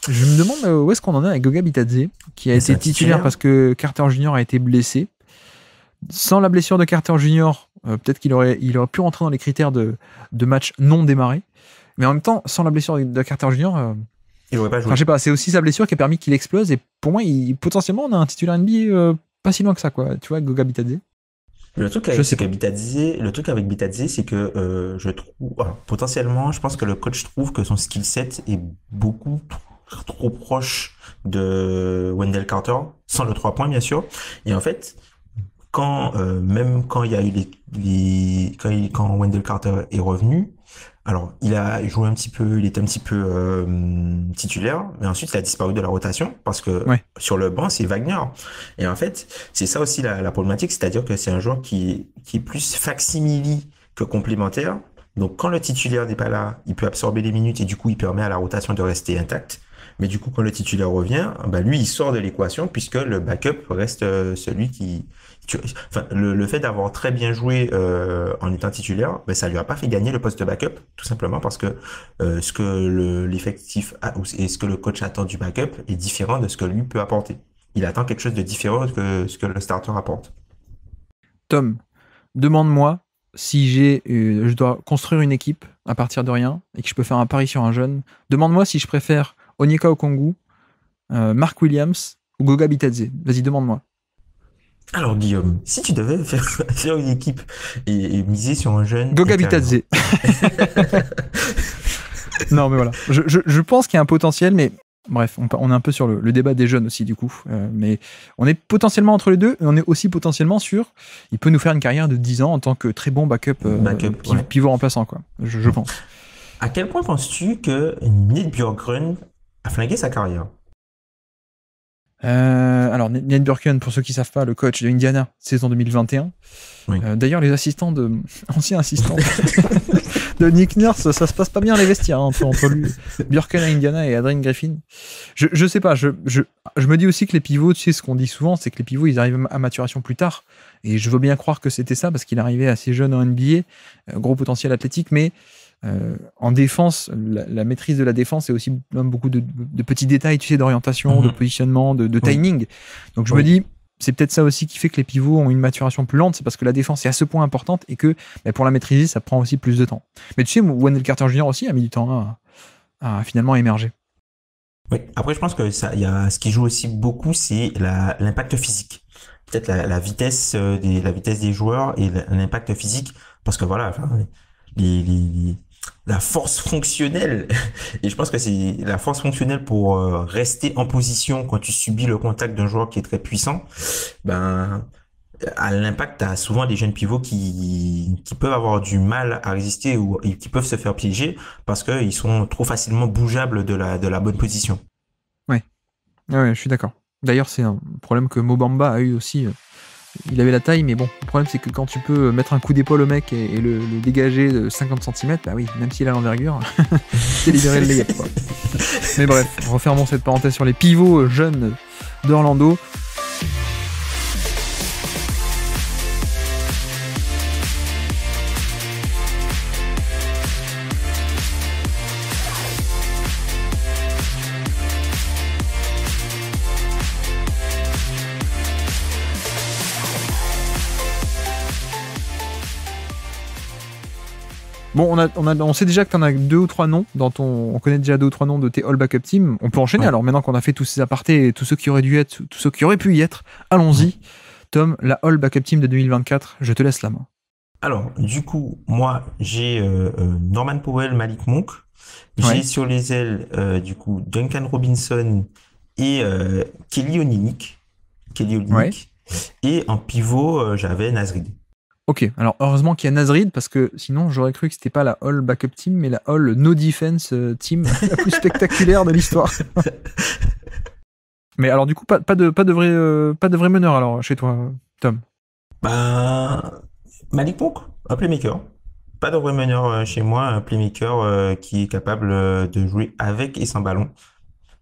Je me demande où est-ce qu'on en est avec Goga Bitadze, qui a été titulaire parce que Carter Jr. a été blessé. Sans la blessure de Carter Jr., peut-être qu'il aurait pu rentrer dans les critères de match non démarré. Mais en même temps, sans la blessure de Carter Jr., il aurait pas joué. Enfin, je sais pas, c'est aussi sa blessure qui a permis qu'il explose. Et pour moi, potentiellement, on a un titulaire NBA pas si loin que ça, quoi. Tu vois, Goga Bitadze. Le truc avec Bitadze, c'est que je trouve, potentiellement, je pense que le coach trouve que son skill set est beaucoup trop proche de Wendell Carter, sans le 3 points, bien sûr. Et en fait, même quand il y a eu quand Wendell Carter est revenu, alors il a joué un petit peu, il était un petit peu titulaire, mais ensuite il a disparu de la rotation parce que sur le banc c'est Wagner. Et en fait c'est ça aussi la problématique, c'est-à-dire que c'est un joueur qui est plus facsimile que complémentaire. Donc quand le titulaire n'est pas là, il peut absorber les minutes et du coup il permet à la rotation de rester intacte. Mais du coup quand le titulaire revient, lui il sort de l'équation puisque le backup reste celui qui... Enfin, le fait d'avoir très bien joué en étant titulaire, ça lui a pas fait gagner le poste de backup, tout simplement parce que ce que l'effectif et ce que le coach attend du backup est différent de ce que lui peut apporter. Il attend quelque chose de différent que ce que le starter apporte. Tom, demande-moi si je dois construire une équipe à partir de rien et que je peux faire un pari sur un jeune. Demande-moi si je préfère Onyeka Okongwu, Mark Williams ou Goga Bitadze. Vas-y, demande-moi. Alors Guillaume, si tu devais faire une équipe et miser sur un jeune... Goga Bitadze. Non mais voilà, je pense qu'il y a un potentiel, mais bref, on est un peu sur le débat des jeunes aussi du coup. Mais on est potentiellement entre les deux, et on est aussi potentiellement sur... Il peut nous faire une carrière de 10 ans en tant que très bon backup pivot remplaçant, quoi. Je pense. À quel point penses-tu que Nate Bjorkgren a flingué sa carrière? Alors, Nate Bjorkgren, pour ceux qui ne savent pas, le coach de Indiana, saison 2021. Oui. D'ailleurs, les anciens assistants de Nick Nurse, ça se passe pas bien les vestiaires entre lui, Bjorkgren à Indiana et Adrian Griffin. Je sais pas, je me dis aussi que les pivots, tu sais, ce qu'on dit souvent, c'est que les pivots, ils arrivent à maturation plus tard. Et je veux bien croire que c'était ça, parce qu'il arrivait assez jeune en NBA, gros potentiel athlétique, mais en défense, la maîtrise de la défense, c'est aussi beaucoup de petits détails, tu sais, d'orientation, de positionnement, de timing. Donc je me dis, c'est peut-être ça aussi qui fait que les pivots ont une maturation plus lente, c'est parce que la défense est à ce point importante et que pour la maîtriser, ça prend aussi plus de temps. Mais tu sais, Wendell Carter Jr. aussi a mis du temps à finalement émerger. Oui, après je pense que ce qui joue aussi beaucoup, c'est l'impact physique. Peut-être la vitesse des joueurs et l'impact physique, parce que voilà, la force fonctionnelle, et je pense que c'est la force fonctionnelle pour rester en position quand tu subis le contact d'un joueur qui est très puissant, à l'impact, tu as souvent des jeunes pivots qui peuvent avoir du mal à résister ou qui peuvent se faire piéger parce qu'ils sont trop facilement bougeables de la bonne position. Ouais, je suis d'accord. D'ailleurs, c'est un problème que Mobamba a eu aussi. Il avait la taille, mais bon, le problème c'est que quand tu peux mettre un coup d'épaule au mec et le dégager de 50 cm, bah oui, même s'il a l'envergure, c'est libérer le layup, quoi. Mais bref, refermons cette parenthèse sur les pivots jeunes d'Orlando. Bon, on sait déjà que tu en as 2 ou 3 noms on connaît déjà 2 ou 3 noms de tes All Backup Team. On peut enchaîner. Ouais. Alors maintenant qu'on a fait tous ces apartés et tous ceux qui auraient dû être, tous ceux qui auraient pu y être, allons-y. Tom, la All Backup Team de 2024, je te laisse la main. Alors, du coup, moi, j'ai Norman Powell, Malik Monk. J'ai sur les ailes, du coup, Duncan Robinson et Kelly Olynyk. Et en pivot, j'avais Naz Reid. Ok, alors heureusement qu'il y a Naz Reid parce que sinon j'aurais cru que c'était pas la All Backup Team mais la All No Defense Team la plus spectaculaire de l'histoire. Mais alors du coup pas de vrai meneur alors chez toi, Tom. Bah Malik Monk, un playmaker. Pas de vrai meneur chez moi, un playmaker qui est capable de jouer avec et sans ballon.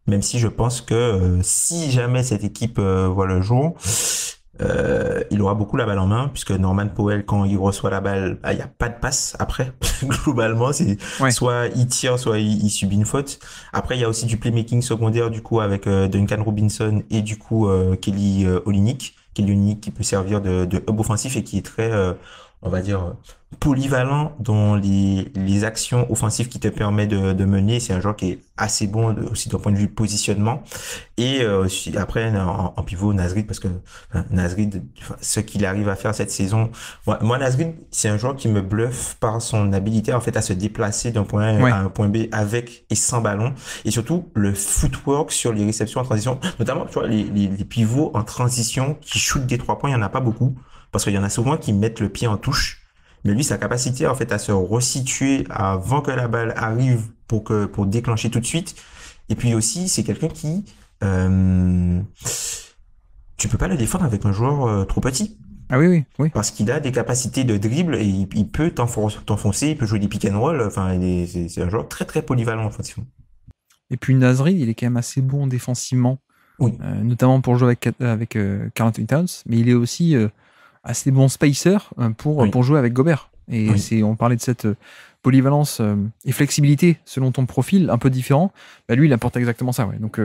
Même si je pense que si jamais cette équipe voit le jour, il aura beaucoup la balle en main, puisque Norman Powell, quand il reçoit la balle, il n'y a pas de passe après. Globalement, c'est soit il tire, soit il subit une faute. Après, il y a aussi du playmaking secondaire, du coup, avec Duncan Robinson et du coup Kelly Olynyk. Kelly Olynyk qui peut servir de hub offensif et qui est très, on va dire, polyvalent dans les actions offensives qui te permettent de mener. C'est un joueur qui est assez bon aussi d'un point de vue positionnement. Et après, en pivot, Naz Reid, parce que Naz Reid, ce qu'il arrive à faire cette saison, moi Naz Reid, c'est un joueur qui me bluffe par son habilité en fait à se déplacer d'un point A à un point B avec et sans ballon. Et surtout, le footwork sur les réceptions en transition, notamment, tu vois, les pivots en transition qui shootent des 3 points, il n'y en a pas beaucoup. Parce qu'il y en a souvent qui mettent le pied en touche. Mais lui, sa capacité, en fait, à se resituer avant que la balle arrive pour déclencher tout de suite. Et puis aussi, c'est quelqu'un qui, tu peux pas le défendre avec un joueur trop petit. Ah oui. Parce qu'il a des capacités de dribble et il peut t'enfoncer, il peut jouer des pick and roll. Enfin, c'est un joueur très, très polyvalent, en fait. Et puis Naz Reid, il est quand même assez bon défensivement. Oui. Notamment pour jouer avec Karl Anthony Towns. Mais il est aussi assez bon spacer pour jouer avec Gobert. Et on parlait de cette polyvalence et flexibilité selon ton profil un peu différent. Bah lui, il apporte exactement ça. Donc,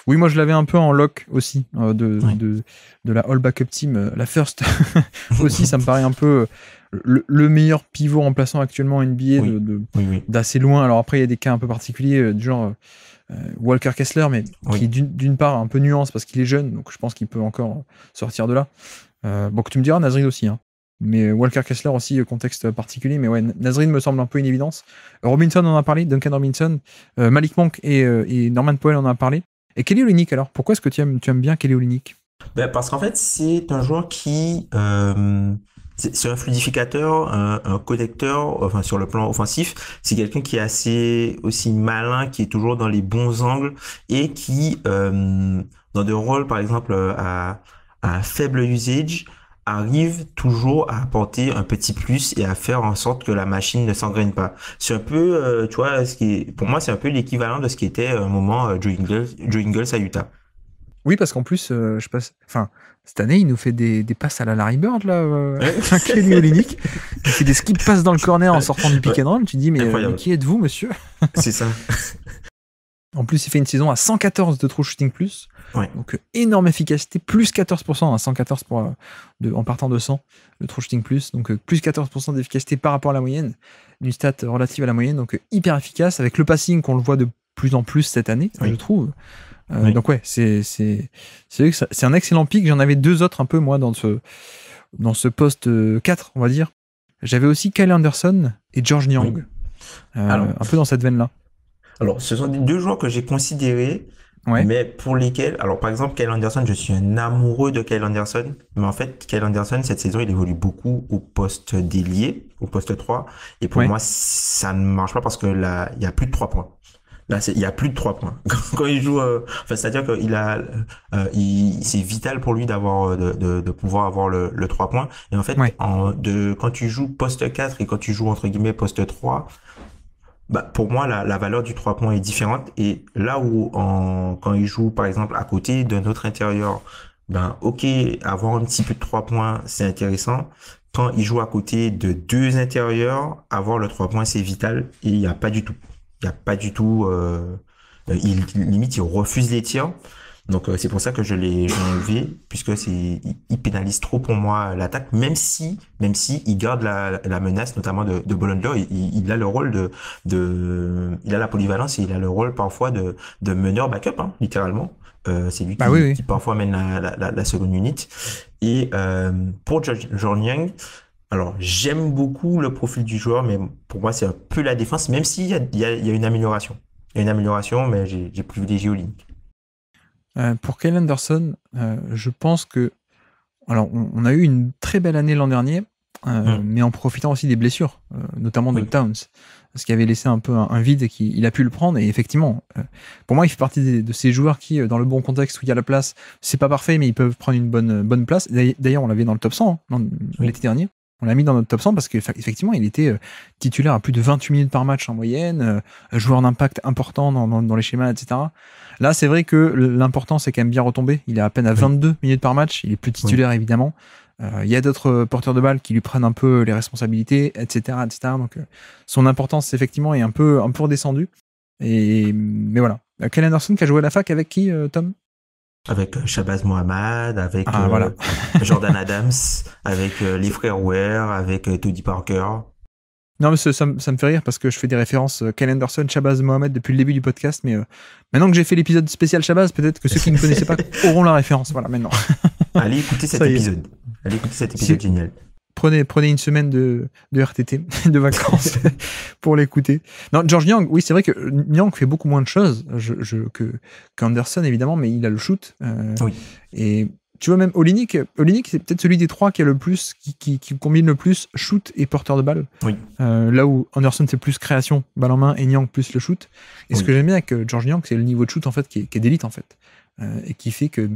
oui, moi, je l'avais un peu en lock aussi de la All Backup Team. La first aussi, ça me paraît un peu le meilleur pivot remplaçant actuellement en NBA d'assez loin. Alors après, il y a des cas un peu particuliers du genre Walker Kessler, mais qui d'une part un peu nuance parce qu'il est jeune, donc je pense qu'il peut encore sortir de là. Bon, que tu me diras, Naz Reid aussi, hein. Mais Walker Kessler aussi, contexte particulier. Mais ouais, Naz Reid me semble un peu une évidence. Robinson en a parlé, Duncan Robinson, Malik Monk et Norman Powell en a parlé. Et Kelly Olynyk alors, pourquoi est-ce que tu aimes bien Kelly Olynyk? Parce qu'en fait, c'est un joueur qui... c'est un fluidificateur, un connecteur, enfin sur le plan offensif. C'est quelqu'un qui est assez aussi malin, qui est toujours dans les bons angles et qui, dans des rôles, par exemple, à faible usage, arrive toujours à apporter un petit plus et à faire en sorte que la machine ne s'engraine pas. C'est un peu, tu vois, pour moi, c'est un peu l'équivalent de ce qui était à un moment Joe Ingles à Utah. Oui, parce qu'en plus, cette année, il nous fait des passes à la Larry Bird, là, Kelly Olynyk, qui fait des skip passes dans le corner en sortant du pick and roll. Tu te dis, mais qui êtes-vous, monsieur? C'est ça. En plus, il fait une saison à 114 de true shooting plus. Donc, énorme efficacité, plus 14%, 114 en partant de 100, le true shooting plus. Donc, plus 14% d'efficacité par rapport à la moyenne, une stat relative à la moyenne. Donc, hyper efficace, avec le passing qu'on le voit de plus en plus cette année, je trouve. Donc c'est un excellent pick. J'en avais 2 autres un peu moi dans ce poste 4, on va dire. J'avais aussi Kyle Anderson et George Niang, un peu dans cette veine là. Alors ce sont 2 joueurs que j'ai considérés Ouais, mais pour lesquels, alors par exemple, Kyle Anderson, je suis un amoureux de Kyle Anderson, mais en fait, Kyle Anderson, cette saison, il évolue beaucoup au poste d'ailier, au poste 3, et pour ouais. moi, ça ne marche pas parce que là, il y a plus de 3 points. Là, il y a plus de 3 points. Quand il joue, enfin, c'est-à-dire qu'il a, c'est vital pour lui d'avoir, de pouvoir avoir le 3 points. Et en fait, Ouais. quand tu joues poste 4 et quand tu joues, entre guillemets, poste 3, bah, pour moi, la valeur du 3 points est différente. Et là où, quand il joue, par exemple, à côté d'un autre intérieur, ben, ok, avoir un petit peu de 3 points, c'est intéressant. Quand il joue à côté de deux intérieurs, avoir le 3 points, c'est vital. Et il n'y a pas du tout. Il n'y a pas du tout, limite, il refuse les tirs. Donc, c'est pour ça que j'ai enlevé, puisque il pénalise trop pour moi l'attaque, même si il garde la menace, notamment de Ballon d'Or. Il a le rôle il a la polyvalence et il a le rôle parfois de meneur backup, hein, littéralement. C'est lui Bah oui, qui oui. parfois mène la seconde unité. Et pour Jordan Young, alors j'aime beaucoup le profil du joueur, mais pour moi c'est un peu la défense, même s'il y a, il y a une amélioration. Il y a une amélioration, mais j'ai privilégié Olin. Pour Kyle Anderson, je pense que. Alors, on a eu une très belle année l'an dernier, mais en profitant aussi des blessures, notamment de Oui. Towns, ce qui avait laissé un peu un vide et qu'il a pu le prendre. Et effectivement, pour moi, il fait partie de ces joueurs qui, dans le bon contexte où il y a la place, c'est pas parfait, mais ils peuvent prendre une bonne place. D'ailleurs, on l'avait dans le top 100 Oui. l'été dernier. On l'a mis dans notre top 100 parce qu'effectivement, il était titulaire à plus de 28 minutes par match en moyenne, joueur d'impact important dans les schémas, etc. Là, c'est vrai que l'important, c'est quand même bien retombé. Il est à peine à Oui. 22 minutes par match. Il est plus Oui. titulaire, évidemment. Il y a d'autres porteurs de balles qui lui prennent un peu les responsabilités, etc. etc. Donc, son importance, effectivement, est un peu redescendue. Mais voilà. Kyle Anderson qui a joué à la fac avec qui, Tom? Avec Shabazz Mohamed, avec Ah, voilà. Jordan Adams, avec les frères Ware, avec Tony Parker. Non, mais ça me fait rire parce que je fais des références Kyle Anderson, Shabazz Mohamed depuis le début du podcast. Mais maintenant que j'ai fait l'épisode spécial Shabazz, peut-être que ceux qui ne connaissaient pas auront la référence. Voilà, maintenant. Allez écouter cet Ça y est. épisode. Allez écouter cet épisode génial. Prenez une semaine de RTT, de vacances, pour l'écouter. Non, George Niang, oui, c'est vrai que Niang fait beaucoup moins de choses qu'Anderson, évidemment, mais il a le shoot. Oui. Et tu vois, même Olynyk, c'est peut-être celui des trois qui a le plus, qui combine le plus shoot et porteur de balle. Oui. Là où Anderson, c'est plus création, balle en main, et Niang plus le shoot. Et ce Oui. que j'aime bien avec George Niang, c'est le niveau de shoot, en fait, qui est d'élite, en fait. Et qui fait que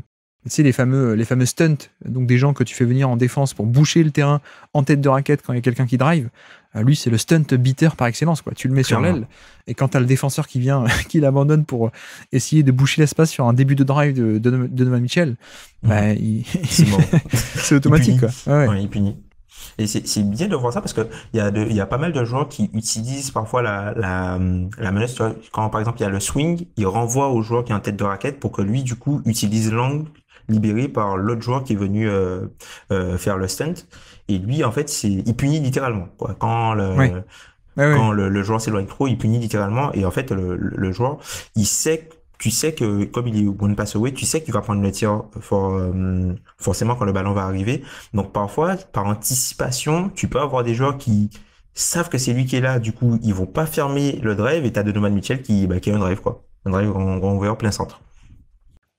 tu sais, les fameux stunts, donc des gens que tu fais venir en défense pour boucher le terrain en tête de raquette quand il y a quelqu'un qui drive. Lui, c'est le stunt beater par excellence, quoi. Tu le mets Clairement. sur l'aile, et quand tu as le défenseur qui vient, qui l'abandonne pour essayer de boucher l'espace sur un début de drive de Donovan Mitchell, bah, C'est mort. c'est automatique, quoi. Ouais. Ouais, il punit. Et c'est bien de voir ça parce que il y a pas mal de joueurs qui utilisent parfois la menace. Tu vois, quand par exemple il y a le swing, il renvoie au joueur qui est en tête de raquette pour que lui, du coup, utilise l'angle libéré par l'autre joueur qui est venu faire le stunt. Et lui, en fait, il punit littéralement, quoi. Ouais. Ouais. Quand le joueur s'éloigne trop, il punit littéralement. Et en fait, le joueur, tu sais que comme il est one pass away, tu sais qu'il va prendre le tir forcément quand le ballon va arriver. Donc parfois, par anticipation, tu peux avoir des joueurs qui savent que c'est lui qui est là. Du coup, ils vont pas fermer le drive et t'as Donovan Mitchell qui a un drive, quoi. Un drive en ouvert plein centre.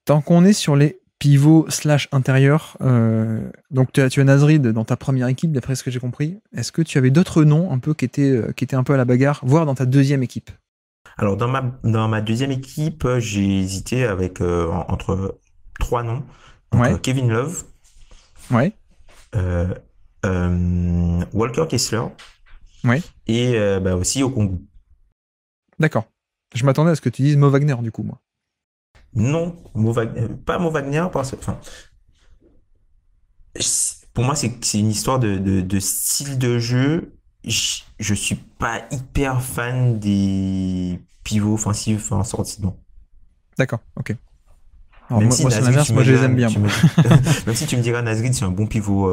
Tant qu'on est sur les pivots / intérieurs, donc tu as Nasrid dans ta première équipe, d'après ce que j'ai compris. Est-ce que tu avais d'autres noms un peu qui étaient un peu à la bagarre, voire dans ta deuxième équipe? Alors dans ma deuxième équipe, j'ai hésité avec entre trois noms. Donc Ouais. Kevin Love, Ouais. euh, Walker Kessler Ouais. et bah, aussi Okongwu. D'accord. Je m'attendais à ce que tu dises Mo Wagner, du coup, moi. Non, pas Mo Wagner parce que, enfin, pour moi c'est une histoire de style de jeu. Je suis pas hyper fan des pivots offensifs en sortie de banc. D'accord, ok. Alors, Même moi, si moi c'est Nasrid, l'inverse, moi je les aime bien. Moi. même si tu me diras Nasrid, c'est un bon pivot,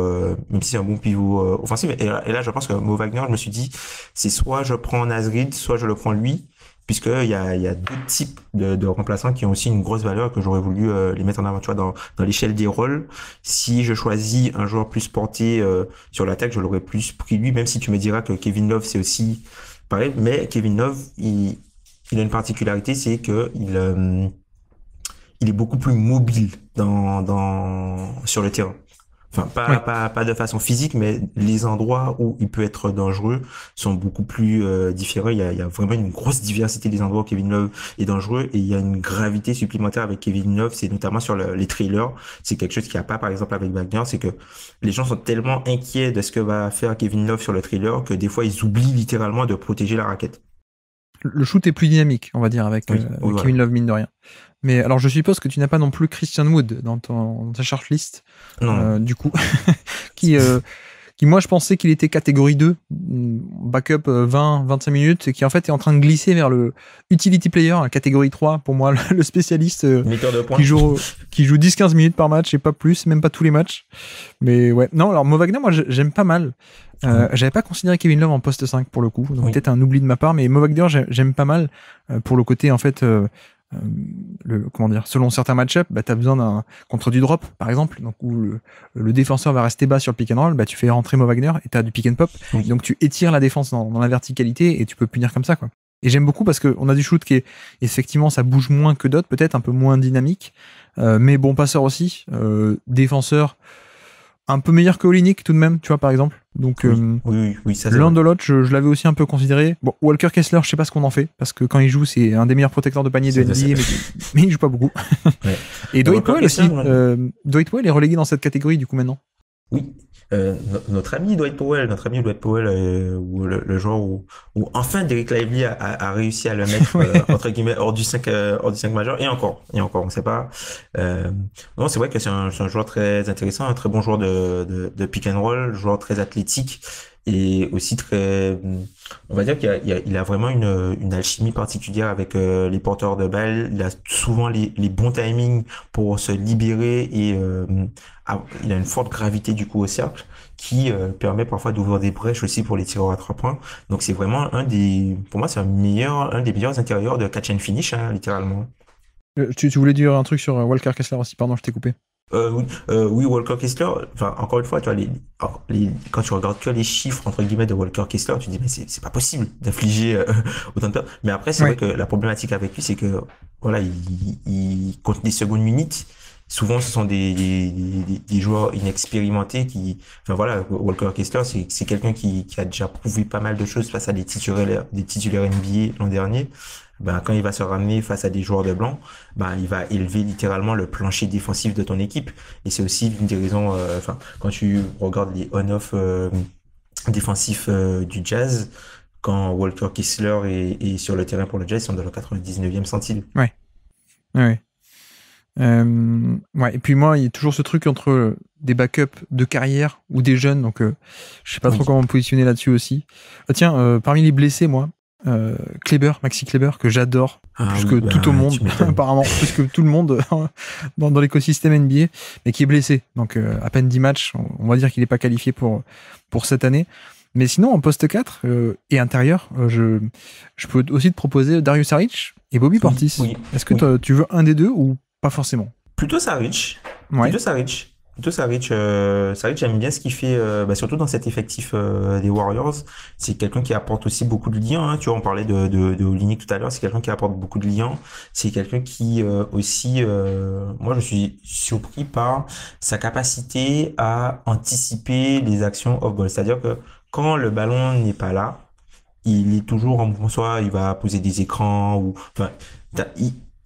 même si c'est un bon pivot offensif. Et là, je pense que Mo Wagner, je me suis dit, c'est soit je prends Nasrid, soit je le prends lui, puisqu'il y a deux types de remplaçants qui ont aussi une grosse valeur et que j'aurais voulu les mettre en avant. Tu vois, dans l'échelle des rôles, si je choisis un joueur plus porté sur l'attaque, je l'aurais plus pris lui, même si tu me diras que Kevin Love, c'est aussi pareil. Mais Kevin Love, il a une particularité, c'est que il est beaucoup plus mobile sur le terrain. Enfin, pas de façon physique, mais les endroits où il peut être dangereux sont beaucoup plus différents. Il y a vraiment une grosse diversité des endroits où Kevin Love est dangereux et il y a une gravité supplémentaire avec Kevin Love. C'est notamment sur les trailers. C'est quelque chose qu'il n'y a pas, par exemple, avec Wagner. C'est que les gens sont tellement inquiets de ce que va faire Kevin Love sur le trailer que des fois, ils oublient littéralement de protéger la raquette. Le shoot est plus dynamique, on va dire, avec Kevin Love, mine de rien. Mais alors, je suppose que tu n'as pas non plus Christian Wood dans ta shortlist. Non. Du coup, qui, moi, je pensais qu'il était catégorie 2, backup 20-25 minutes, et qui en fait est en train de glisser vers le utility player, catégorie 3, pour moi, le spécialiste qui joue 10-15 minutes par match, et pas plus, même pas tous les matchs. Mais ouais, non, alors Mo Wagner, moi, j'aime pas mal. J'avais pas considéré Kevin Love en poste 5 pour le coup, donc peut-être un oubli de ma part, mais Mo Wagner, j'aime pas mal pour le côté, en fait... comment dire, selon certains match-up, t'as besoin d'un contre du drop, par exemple, donc où le défenseur va rester bas sur le pick and roll, tu fais rentrer Mo Wagner et t'as du pick and pop, donc tu étires la défense dans la verticalité et tu peux punir comme ça, quoi. Et j'aime beaucoup parce qu'on a du shoot qui est, effectivement, ça bouge moins que d'autres, peut-être un peu moins dynamique, mais bon passeur aussi, défenseur un peu meilleur que Olynyk tout de même, tu vois, par exemple. Donc, oui, ça l'un de l'autre, je l'avais aussi un peu considéré. Bon, Walker Kessler, je sais pas ce qu'on en fait, parce que quand il joue, c'est un des meilleurs protecteurs de panier de NBA, mais il joue pas beaucoup. Ouais. Et Dwight Powell aussi. Dwight Powell est relégué dans cette catégorie, du coup, maintenant. Oui. Notre ami Dwight Powell, où le joueur où enfin Derek Lively a réussi à le mettre entre guillemets hors du 5 majeur et encore on sait pas. Non, c'est vrai que c'est un joueur très intéressant, un très bon joueur de pick and roll, joueur très athlétique et aussi très, on va dire qu'il a vraiment une alchimie particulière avec les porteurs de balles. Il a souvent les bons timings pour se libérer et il a une forte gravité du coup au cercle qui permet parfois d'ouvrir des brèches aussi pour les tireurs à 3 points. Donc c'est vraiment pour moi c'est un des meilleurs intérieurs de catch and finish, littéralement. Tu voulais dire un truc sur Walker Kessler aussi, pardon, je t'ai coupé. Oui, Walker Kessler, enfin, encore une fois, tu vois, quand tu regardes que les chiffres, entre guillemets, de Walker Kessler, tu te dis, mais c'est pas possible d'infliger autant de pertes. Mais après, c'est vrai que la problématique avec lui, c'est que, voilà, il compte des secondes minutes. Souvent, ce sont des joueurs inexpérimentés enfin voilà, Walker Kessler, c'est quelqu'un qui a déjà prouvé pas mal de choses face à des titulaires NBA l'an dernier. Quand il va se ramener face à des joueurs de blanc, il va élever littéralement le plancher défensif de ton équipe. Et c'est aussi l'une des raisons, quand tu regardes les on-off défensifs du Jazz, quand Walker Kessler est sur le terrain pour le Jazz, ils sont dans le 99e centile. Ouais. Et puis moi, il y a toujours ce truc entre des backups de carrière ou des jeunes, donc je sais pas trop comment me positionner là-dessus aussi. Tiens, parmi les blessés, moi, Maxi Kleber, que j'adore, plus que tout au monde, apparemment, plus que tout le monde dans l'écosystème NBA, mais qui est blessé. Donc, à peine 10 matchs, on va dire qu'il n'est pas qualifié pour cette année. Mais sinon, en poste 4 et intérieur, je peux aussi te proposer Darius Saric et Bobby Portis. Oui. Est-ce que tu veux un des deux ou pas forcément? Plutôt Saric. Ouais. Saric, j'aime bien ce qu'il fait, surtout dans cet effectif des Warriors. C'est quelqu'un qui apporte aussi beaucoup de liens. Hein. Tu vois, on parlait de Olynyk tout à l'heure. C'est quelqu'un qui apporte beaucoup de liens. C'est quelqu'un qui aussi, moi, je suis surpris par sa capacité à anticiper les actions off-ball. C'est-à-dire que quand le ballon n'est pas là, il est toujours en mouvement. Soit il va poser des écrans ou,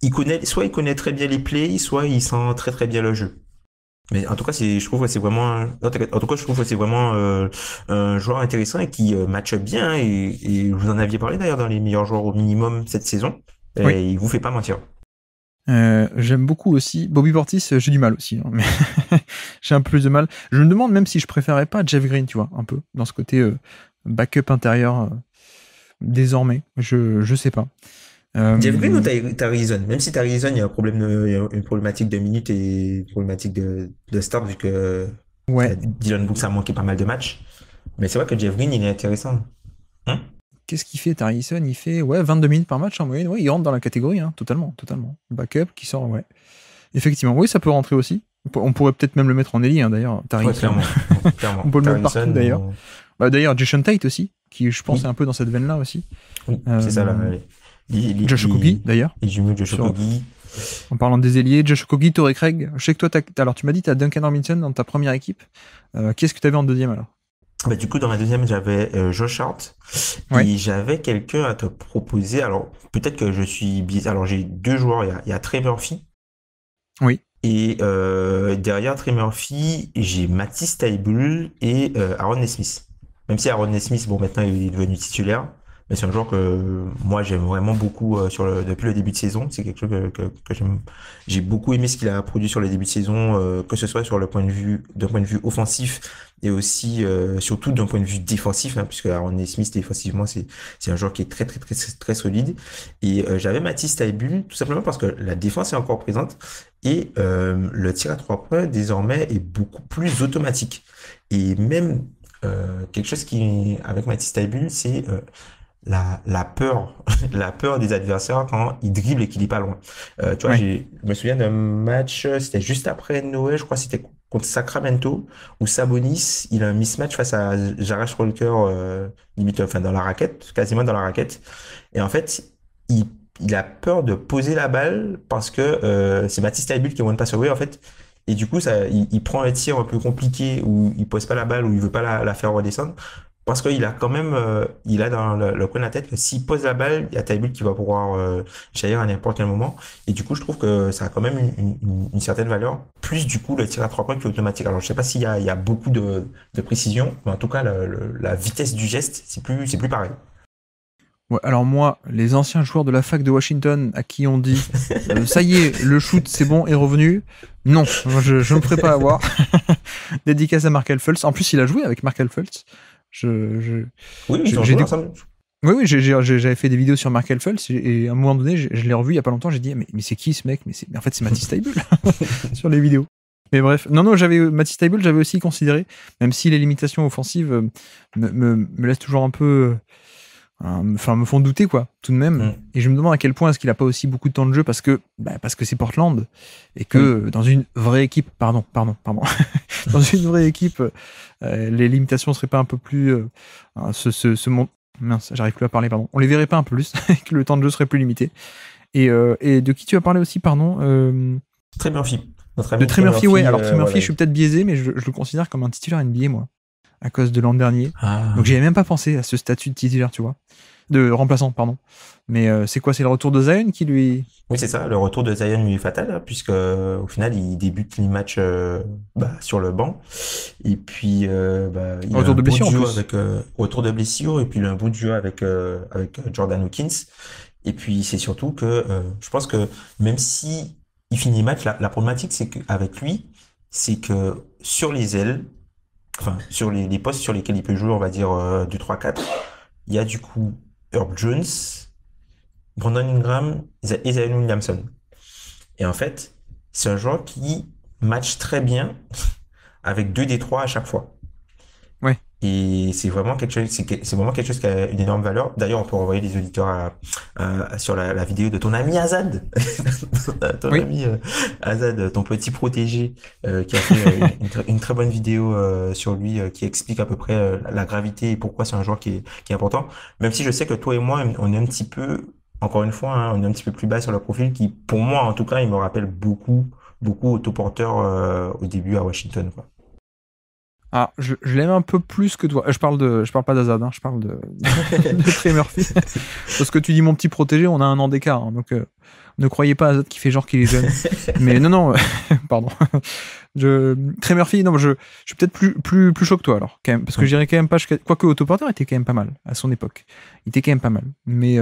il connaît très bien les plays, soit il sent très très bien le jeu. Mais en tout cas, je trouve que c'est vraiment un joueur intéressant et qui matche bien et vous en aviez parlé d'ailleurs dans les meilleurs joueurs au minimum cette saison. Et il vous fait pas mentir. J'aime beaucoup aussi Bobby Portis, j'ai du mal aussi, hein, mais j'ai un peu plus de mal. Je me demande même si je préférais pas Jeff Green, tu vois, un peu dans ce côté backup intérieur désormais. Je sais pas. Jeff Green ou Tarizon? Même si Tarizon, il y a une problématique de minutes et une problématique de start vu que Dylan Brooks a manqué pas mal de matchs. Mais c'est vrai que Jeff Green, il est intéressant. Qu'est-ce qu'il fait, Tarizon? Il fait 22 minutes par match en moyenne. Ouais, il rentre dans la catégorie, hein, totalement. Backup qui sort, ouais. Effectivement, oui, ça peut rentrer aussi. On pourrait peut-être même le mettre en Elie, hein, d'ailleurs. Ouais, clairement. On peut le mettre partout, d'ailleurs. D'ailleurs, Jason Tate aussi, qui je pense est un peu dans cette veine-là aussi. Oui, c'est ça, là. Josh Okogie, d'ailleurs. Et Josh Okogie. En parlant des ailiers, Josh Okogie, Torrey Craig. Je sais que toi, alors tu m'as dit tu as Duncan Robinson dans ta première équipe. Qui est-ce que tu avais en deuxième alors? Bah, du coup, dans ma deuxième, j'avais Josh Hart Ouais. et j'avais quelqu'un à te proposer. Alors, peut-être que je suis biaisé. Alors, j'ai deux joueurs. Il y a Trey Murphy Oui. et derrière Trey Murphy, j'ai Matisse Thybulle et Aaron Nesmith. Même si Aaron Nesmith, bon, maintenant, il est devenu titulaire. Mais c'est un joueur que moi j'aime vraiment beaucoup depuis le début de saison. C'est quelque chose que j'aime. J'ai beaucoup aimé ce qu'il a produit sur le début de saison, que ce soit sur le d'un point de vue offensif et aussi surtout d'un point de vue défensif, hein, puisque Aaron Smith défensivement c'est un joueur qui est très solide. Et j'avais Matisse Thybulle tout simplement parce que la défense est encore présente et le tir à 3 points désormais est beaucoup plus automatique. Et même quelque chose qui avec Matisse Thybulle, c'est la peur, la peur des adversaires quand ils dribblent et qu'il est pas loin. Tu vois, Ouais. je me souviens d'un match, c'était juste après Noël, je crois que c'était contre Sacramento, où Sabonis, il a un mismatch face à Jarash Walker, limite, enfin, dans la raquette, quasiment dans la raquette. Et en fait, il, il a peur de poser la balle parce que c'est Matisse Thybulle qui est one pass away, en fait. Et du coup, il prend un tir un peu compliqué où il pose pas la balle, où il veut pas la faire redescendre. Parce qu'il a quand même, il a dans le coin de la tête que s'il pose la balle, il y a Thybulle qui va pouvoir jaillir à n'importe quel moment. Et du coup, je trouve que ça a quand même une certaine valeur. Plus du coup, le tir à 3 points qui est automatique. Alors, je sais pas il y a beaucoup de précision, mais en tout cas, la vitesse du geste, c'est plus pareil. Ouais, alors moi, les anciens joueurs de la fac de Washington à qui on dit ça y est, le shoot c'est bon est revenu. Non, je ne me ferai pas avoir. Dédicace à Markel Fultz. En plus, il a joué avec Markel Fultz. Oui, ils ont J'ai joué ensemble. Oui, j'avais fait des vidéos sur Markel Fultz et à un moment donné, je l'ai revu il y a pas longtemps. J'ai dit mais c'est qui ce mec? Mais en fait, c'est Matisse Thybulle sur les vidéos. Mais bref, non, j'avais Matisse Thybulle, j'avais aussi considéré, même si les limitations offensives me laissent toujours un peu. Enfin, me font douter, quoi, tout de même. Et je me demande à quel point est-ce qu'il a pas aussi beaucoup de temps de jeu parce que c'est Portland et que dans une vraie équipe, pardon, dans une vraie équipe, les limitations seraient pas un peu plus, mince, j'arrive plus à parler, pardon. On les verrait pas un peu plus, que le temps de jeu serait plus limité. Et de qui tu as parlé aussi, pardon Trey Murphy. Notre De ami Trey Murphy, ouais. Alors Trey Murphy, voilà. je suis peut-être biaisé, mais je le considère comme un titulaire NBA, moi, à cause de l'an dernier. Ah. Donc j'y avais même pas pensé à ce statut de titulaire, tu vois. De remplaçant, pardon. Mais c'est quoi? C'est le retour de Zion qui lui... Oui, c'est ça. Le retour de Zion lui est fatal, hein, puisque au final, il débute les matchs sur le banc. Et puis, il a Retour un de bon blessure, en duo plus. avec retour de blessure, et puis il a un bon duo avec Jordan Hawkins. Et puis, c'est surtout que je pense que même si il finit les matchs, la problématique, c'est qu'avec lui, c'est que sur les ailes, enfin, sur les postes sur lesquels il peut jouer, on va dire 2, 3, 4, il y a du coup Herb Jones, Brandon Ingram et Zion Williamson. Et en fait, c'est un joueur qui match très bien avec 2 des 3 à chaque fois. Ouais. Et c'est vraiment quelque chose, c'est vraiment quelque chose qui a une énorme valeur. D'ailleurs, on peut envoyer des auditeurs sur la vidéo de ton ami Azad, ton Oui. ami Azad, ton petit protégé, qui a fait une très bonne vidéo sur lui, qui explique à peu près la gravité et pourquoi c'est un joueur qui est important. Même si je sais que toi et moi, on est un petit peu, encore une fois, hein, on est un petit peu plus bas sur le profil, qui, pour moi, en tout cas, il me rappelle beaucoup autoporteur au début à Washington, quoi. Ah, je l'aime un peu plus que toi. Je parle pas d'Azad, hein, je parle de Trey Murphy. Parce que tu dis mon petit protégé, on a un an d'écart. Hein, donc ne croyez pas à Azad qui fait genre qu'il est jeune. Mais non, pardon. Trey Murphy, non, je suis peut-être plus chaud que toi alors, quand même. Parce que je dirais quand même pas. Quoique Autoporteur était quand même pas mal à son époque. Il était quand même pas mal. Mais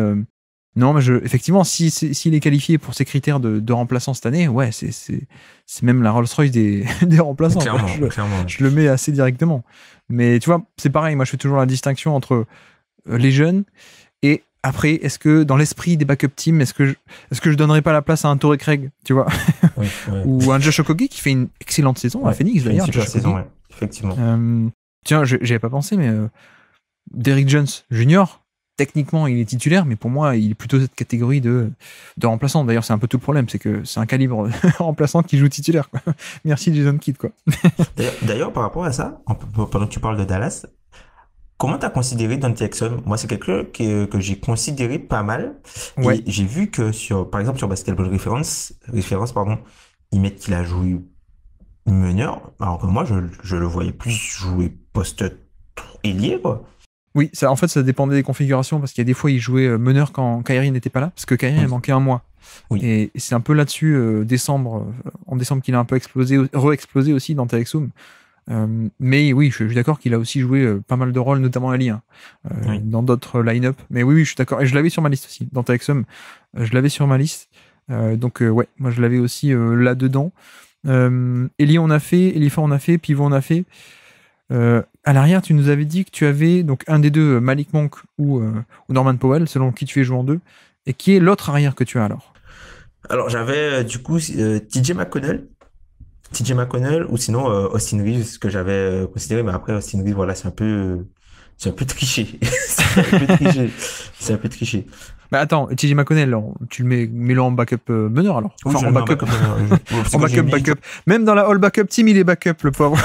non, mais effectivement, s'il est qualifié pour ces critères de remplaçant cette année, ouais, c'est même la Rolls-Royce des remplaçants. Clairement, Quoi. Je le mets assez directement. Mais tu vois, c'est pareil, moi je fais toujours la distinction entre les jeunes et après, est-ce que dans l'esprit des backup teams, est-ce que je donnerais pas la place à un Torrey Craig, tu vois, oui. ou un Josh Okogie qui fait une excellente saison à Phoenix d'ailleurs. Une super saison, ouais, effectivement. Tiens, j'avais pas pensé, mais Derrick Jones Jr., techniquement, il est titulaire, mais pour moi, il est plutôt cette catégorie de remplaçant. D'ailleurs, c'est un peu tout le problème, c'est que c'est un calibre remplaçant qui joue titulaire, quoi. Merci Jason Kidd, quoi. D'ailleurs, par rapport à ça, pendant que tu parles de Dallas, comment t'as considéré Dante Exum? Moi, c'est quelqu'un que j'ai considéré pas mal. Ouais. Et j'ai vu que par exemple, sur Basketball Référence, pardon, ils mettent qu'il a joué meneur, alors que moi, je le voyais plus jouer poste ailier, quoi. Oui, ça, en fait, ça dépendait des configurations parce qu'il y a des fois, il jouait meneur quand Kyrie n'était pas là, parce que Kyrie, il Oui, manquait un mois. oui, Et c'est un peu là-dessus, en décembre, qu'il a un peu explosé, re-explosé aussi dans Exum. Mais oui, je suis d'accord qu'il a aussi joué pas mal de rôles, notamment Ali, hein, oui. dans d'autres line-up. Mais oui, je suis d'accord. Et je l'avais sur ma liste aussi. Dans Exum, je l'avais sur ma liste. Donc, ouais, moi, je l'avais aussi là-dedans. Eli, on a fait. Elifa, on a fait. Pivot, on a fait. À l'arrière, tu nous avais dit que tu avais donc un des deux, Malik Monk ou Norman Powell, selon qui tu es joué en deux. Et qui est l'autre arrière que tu as alors? Alors, j'avais du coup TJ McConnell. TJ McConnell ou sinon Austin Reeves que j'avais considéré, mais après Austin Reeves, voilà, c'est un peu triché. C'est un peu triché. C'est un peu triché. Bah attends, TJ McConnell, tu le mets-le en backup meneur alors. Oui, Enfin, je en le mets en backup. parce En que j'ai backup, mis- backup. Même dans la all backup team, il est backup, le pauvre.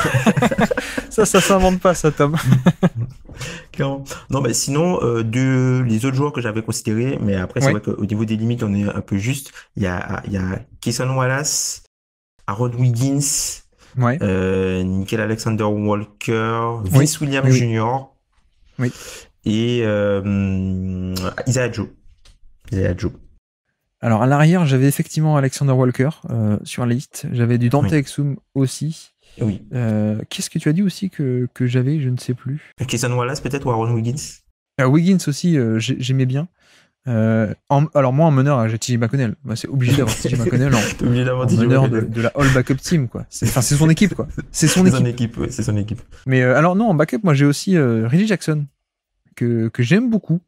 Ça s'invente pas, ça, Tom. Clairement. Non, mais sinon, les autres joueurs que j'avais considérés, mais après, c'est Ouais, vrai qu'au niveau des limites, on est un peu juste. Il y a Kayson Wallace, Aaron Wiggins, ouais, Nickel Alexander Walker, oui, Vince Williams oui, oui, Jr. oui. et Isaiah Joe. Isaiah Joe. Alors, à l'arrière, j'avais effectivement Alexander Walker sur la liste. J'avais du Dante Oui. Exum aussi. Oui. Qu'est-ce que tu as dit aussi que j'avais? Je ne sais plus. Kayson Wallace, peut-être, ou Aaron Wiggins. Wiggins aussi, j'aimais bien. Alors moi en meneur j'ai TJ McConnell. Bah, c'est obligé d'avoir TJ McConnell T'es obligé d'avoir en dit meneur de la all backup team quoi. C'est son équipe quoi. C'est son C'est son équipe. équipe, ouais, c'est son équipe. Mais alors non en backup moi j'ai aussi Reggie Jackson que j'aime beaucoup.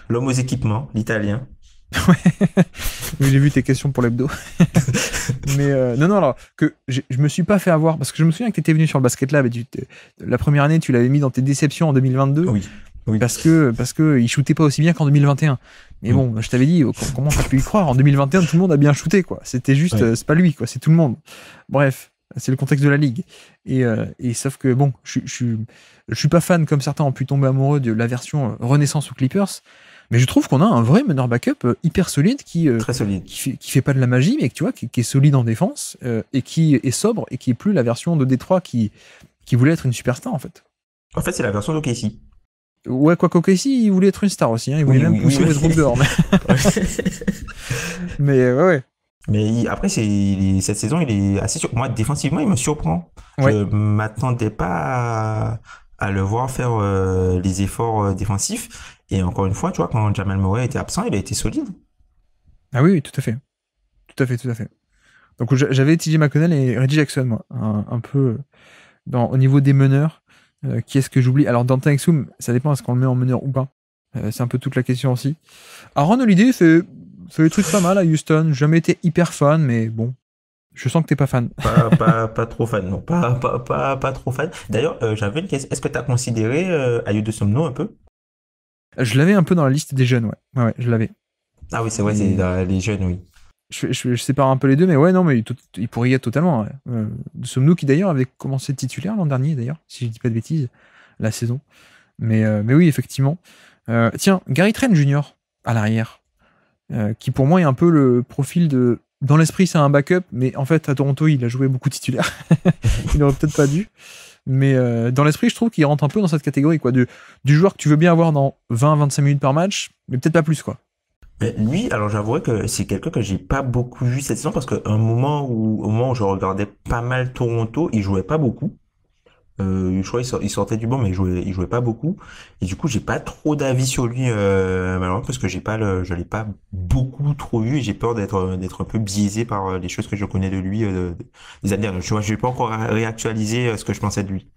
L'homme aux équipements, l'italien. Oui, j'ai vu tes questions pour l'hebdo. Mais non alors que je me suis pas fait avoir parce que je me souviens que tu étais venu sur le Basket Lab et la première année tu l'avais mis dans tes déceptions en 2022. Oui. Oui. Parce que il shootait pas aussi bien qu'en 2021. Mais bon, je t'avais dit, comment t'as pu y croire? En 2021, tout le monde a bien shooté, quoi. C'était juste, Ouais. c'est pas lui, quoi. C'est tout le monde. Bref, c'est le contexte de la ligue. Et sauf que bon, je suis pas fan comme certains ont pu tomber amoureux de la version Renaissance ou Clippers. Mais je trouve qu'on a un vrai meneur backup hyper solide Très solide. qui fait pas de la magie, mais que, tu vois, qui est solide en défense et qui est sobre et qui est plus la version de Détroit qui voulait être une superstar, en fait. En fait, c'est la version d'OKC. Ouais, quoi qu'OKC, il voulait être une star aussi. Hein. Il voulait Oui, même oui, pousser oui. Westbrook dehors. Mais ouais. Mais après, cette saison, il est assez moi, défensivement, il me surprend. Ouais. Je m'attendais pas à le voir faire les efforts défensifs. Et encore une fois, tu vois, quand Jamal Murray était absent, il a été solide. Ah oui, tout à fait. Tout à fait, tout à fait. Donc j'avais TJ McConnell et Reggie Jackson, moi. Un peu au niveau des meneurs. Qui est-ce que j'oublie? Alors, Dante Exum, ça dépend, est-ce qu'on le met en meneur ou pas? C'est un peu toute la question aussi. Aaron Holiday fait des trucs pas mal à Houston. J'ai jamais été hyper fan, mais bon. Je sens que t'es pas fan. Pas trop fan, non. Pas trop fan. D'ailleurs, j'avais une question. Est-ce que tu as considéré Ayo de Somno un peu? Je l'avais un peu dans la liste des jeunes, ouais. Ouais, je l'avais. Ah oui, c'est vrai, c'est dans les jeunes, oui. Je sépare un peu les deux, mais ouais, non, mais il pourrait y être totalement. Ouais. De Somnou qui d'ailleurs avait commencé titulaire l'an dernier, d'ailleurs, si je dis pas de bêtises, la saison. Mais oui, effectivement. Tiens, Gary Trent Jr. à l'arrière, qui pour moi est un peu le profil de. Dans l'esprit, c'est un backup, mais en fait, à Toronto, il a joué beaucoup titulaire. Il aurait peut-être pas dû. Mais dans l'esprit, je trouve qu'il rentre un peu dans cette catégorie, quoi, du joueur que tu veux bien avoir dans 20-25 minutes par match, mais peut-être pas plus, quoi. Mais lui, alors j'avouerais que c'est quelqu'un que j'ai pas beaucoup vu cette saison parce qu'au moment où je regardais pas mal Toronto, il jouait pas beaucoup. Je crois qu'il sortait du banc, mais il jouait pas beaucoup. Et du coup, j'ai pas trop d'avis sur lui, malheureusement, parce que je l'ai pas beaucoup trop vu et j'ai peur d'être un peu biaisé par les choses que je connais de lui, des années dernières. Tu vois, je vais pas encore réactualiser ce que je pensais de lui.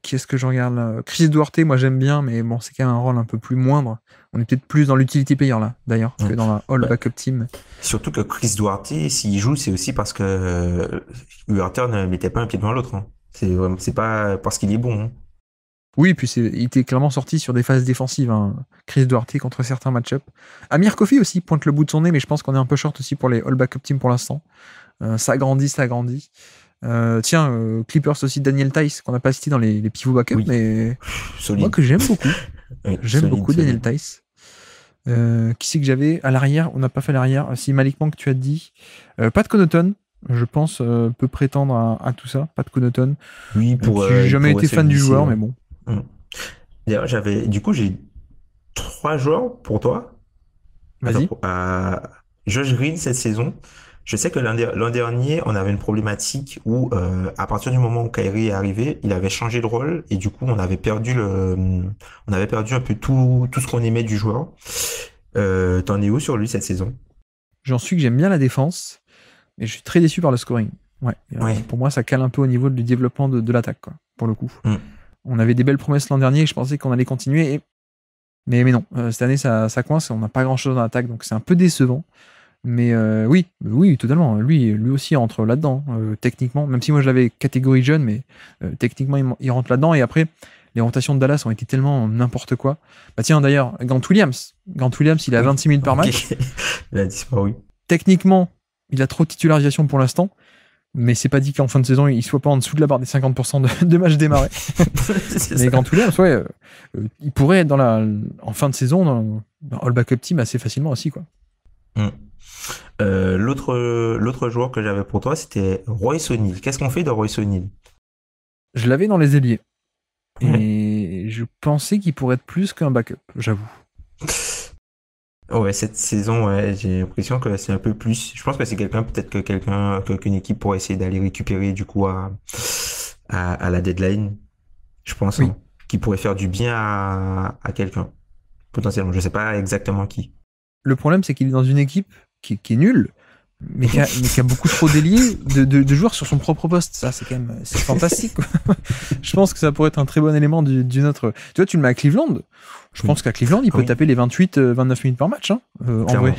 Qui est-ce que je regarde là? Chris Duarte, moi j'aime bien, mais bon, c'est quand même un rôle un peu plus moindre. On est peut-être plus dans l'utility player là, d'ailleurs, que dans la all Bah, backup team. surtout que Chris Duarte, s'il joue, c'est aussi parce que Huerter ne mettait pas un pied devant l'autre. Hein. C'est pas parce qu'il est bon. Hein. Oui, puis il était clairement sorti sur des phases défensives, hein. Chris Duarte contre certains match-ups. Amir Kofi aussi pointe le bout de son nez, mais je pense qu'on est un peu short aussi pour les all backup team pour l'instant. Ça grandit. Tiens, Clippers aussi, Daniel Tice, qu'on n'a pas cité dans les pivots backup, Oui. mais Solide. moi que j'aime beaucoup. Oui, J'aime solide, beaucoup solide. Daniel Tice. Qui c'est que j'avais à l'arrière? On n'a pas fait l'arrière. Si Malik Monk, tu as dit. Pat Connaughton, je pense, peut prétendre à tout ça. Pat Connaughton. Oui, J'ai jamais il pourrait été se fan du glisser, joueur, ouais. mais bon. D'ailleurs, j'ai 3 joueurs pour toi. Vas-y. Josh Green cette saison. Je sais que l'an dernier, on avait une problématique où, à partir du moment où Kyrie est arrivé, il avait changé de rôle et du coup, on avait perdu un peu tout ce qu'on aimait du joueur. T'en es où sur lui cette saison? J'en suis que j'aime bien la défense, mais je suis très déçu par le scoring. Ouais. Ouais. Pour moi, ça cale un peu au niveau du développement de l'attaque, quoi, pour le coup. Mm. On avait des belles promesses l'an dernier, je pensais qu'on allait continuer, mais non. Cette année, ça coince, on n'a pas grand-chose dans l'attaque, donc c'est un peu décevant. Mais oui, totalement. Lui aussi rentre là-dedans, techniquement. Même si moi je l'avais catégorie jeune, mais techniquement il rentre là-dedans. Et après, les rotations de Dallas ont été tellement n'importe quoi. Bah tiens, d'ailleurs, Grant Williams, il a 26 minutes par match. Il a disparu. Techniquement, il a trop de titularisation pour l'instant, mais c'est pas dit qu'en fin de saison, il soit pas en dessous de la barre des 50% de matchs démarrés. Mais Grant Williams, il pourrait être en fin de saison dans All Backup Team assez facilement aussi, quoi. L'autre joueur que j'avais pour toi, c'était Royce O'Neal. Qu'est-ce qu'on fait de Royce O'Neal? Je l'avais dans les ailiers. Et je pensais qu'il pourrait être plus qu'un backup, j'avoue. Ouais, cette saison, ouais, j'ai l'impression que c'est un peu plus. Je pense que c'est qu'une équipe pourrait essayer d'aller récupérer du coup à la deadline. Je pense Oui. qui pourrait faire du bien à quelqu'un potentiellement. Je sais pas exactement qui. Le problème, c'est qu'il est dans une équipe qui est nulle, mais qui a beaucoup trop d'ailiers de joueurs sur son propre poste. Ça, c'est fantastique, quoi. Je pense que ça pourrait être un très bon élément d'une autre. Tu vois, tu le mets à Cleveland. Je pense qu'à Cleveland, il peut taper les 28-29 minutes par match, hein, en vrai.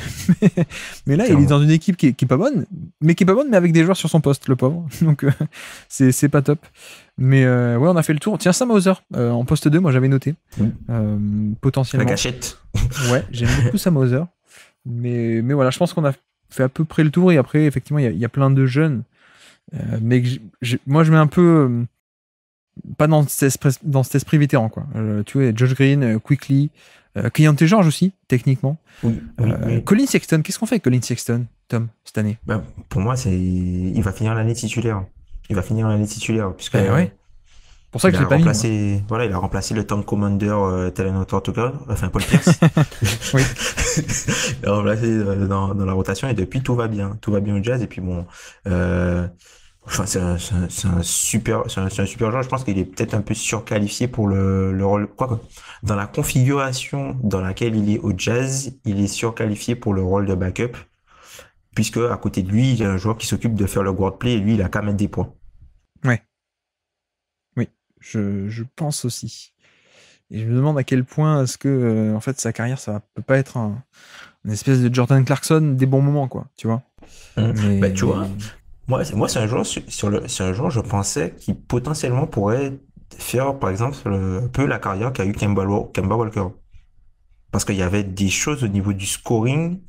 Mais là, il est dans une équipe qui est pas bonne, mais avec des joueurs sur son poste, le pauvre. Donc, c'est pas top. Mais ouais, on a fait le tour. Tiens, Sam Hauser, en poste 2, moi j'avais noté. Potentiellement. La gâchette. Ouais, j'aime beaucoup Sam Hauser. Mais voilà, je pense qu'on a fait à peu près le tour. Et après, effectivement, il y a plein de jeunes. Mais moi, je mets un peu. Pas dans cet esprit vétéran, quoi. Tu vois, Josh Green, Quickly, Keyonte George aussi, techniquement. Oui. Colin Sexton, qu'est-ce qu'on fait avec Colin Sexton, Tom, cette année? Pour moi, il va finir l'année titulaire. Puisque ouais. Pour ça que je l'ai pas mis. Voilà, il a remplacé le Tank Commander Talon Tucker, enfin Paul Pierce. Oui. Il a remplacé dans la rotation et depuis tout va bien au Jazz et puis bon. Enfin, c'est un super joueur. Je pense qu'il est peut-être un peu surqualifié pour le rôle. Quoique, dans la configuration dans laquelle il est au Jazz, il est surqualifié pour le rôle de backup, puisque à côté de lui, il y a un joueur qui s'occupe de faire le guard play et lui, il a qu'à mettre des points. Ouais. Oui, je pense aussi. Et je me demande à quel point est-ce que, en fait, sa carrière, ça peut pas être une espèce de Jordan Clarkson des bons moments, quoi. Tu vois. Tu vois. Moi, c'est un joueur c'est un joueur, je pensais, qui potentiellement pourrait faire, par exemple, un peu la carrière qu'a eu Kemba Walker. Parce qu'il y avait des choses au niveau du scoring.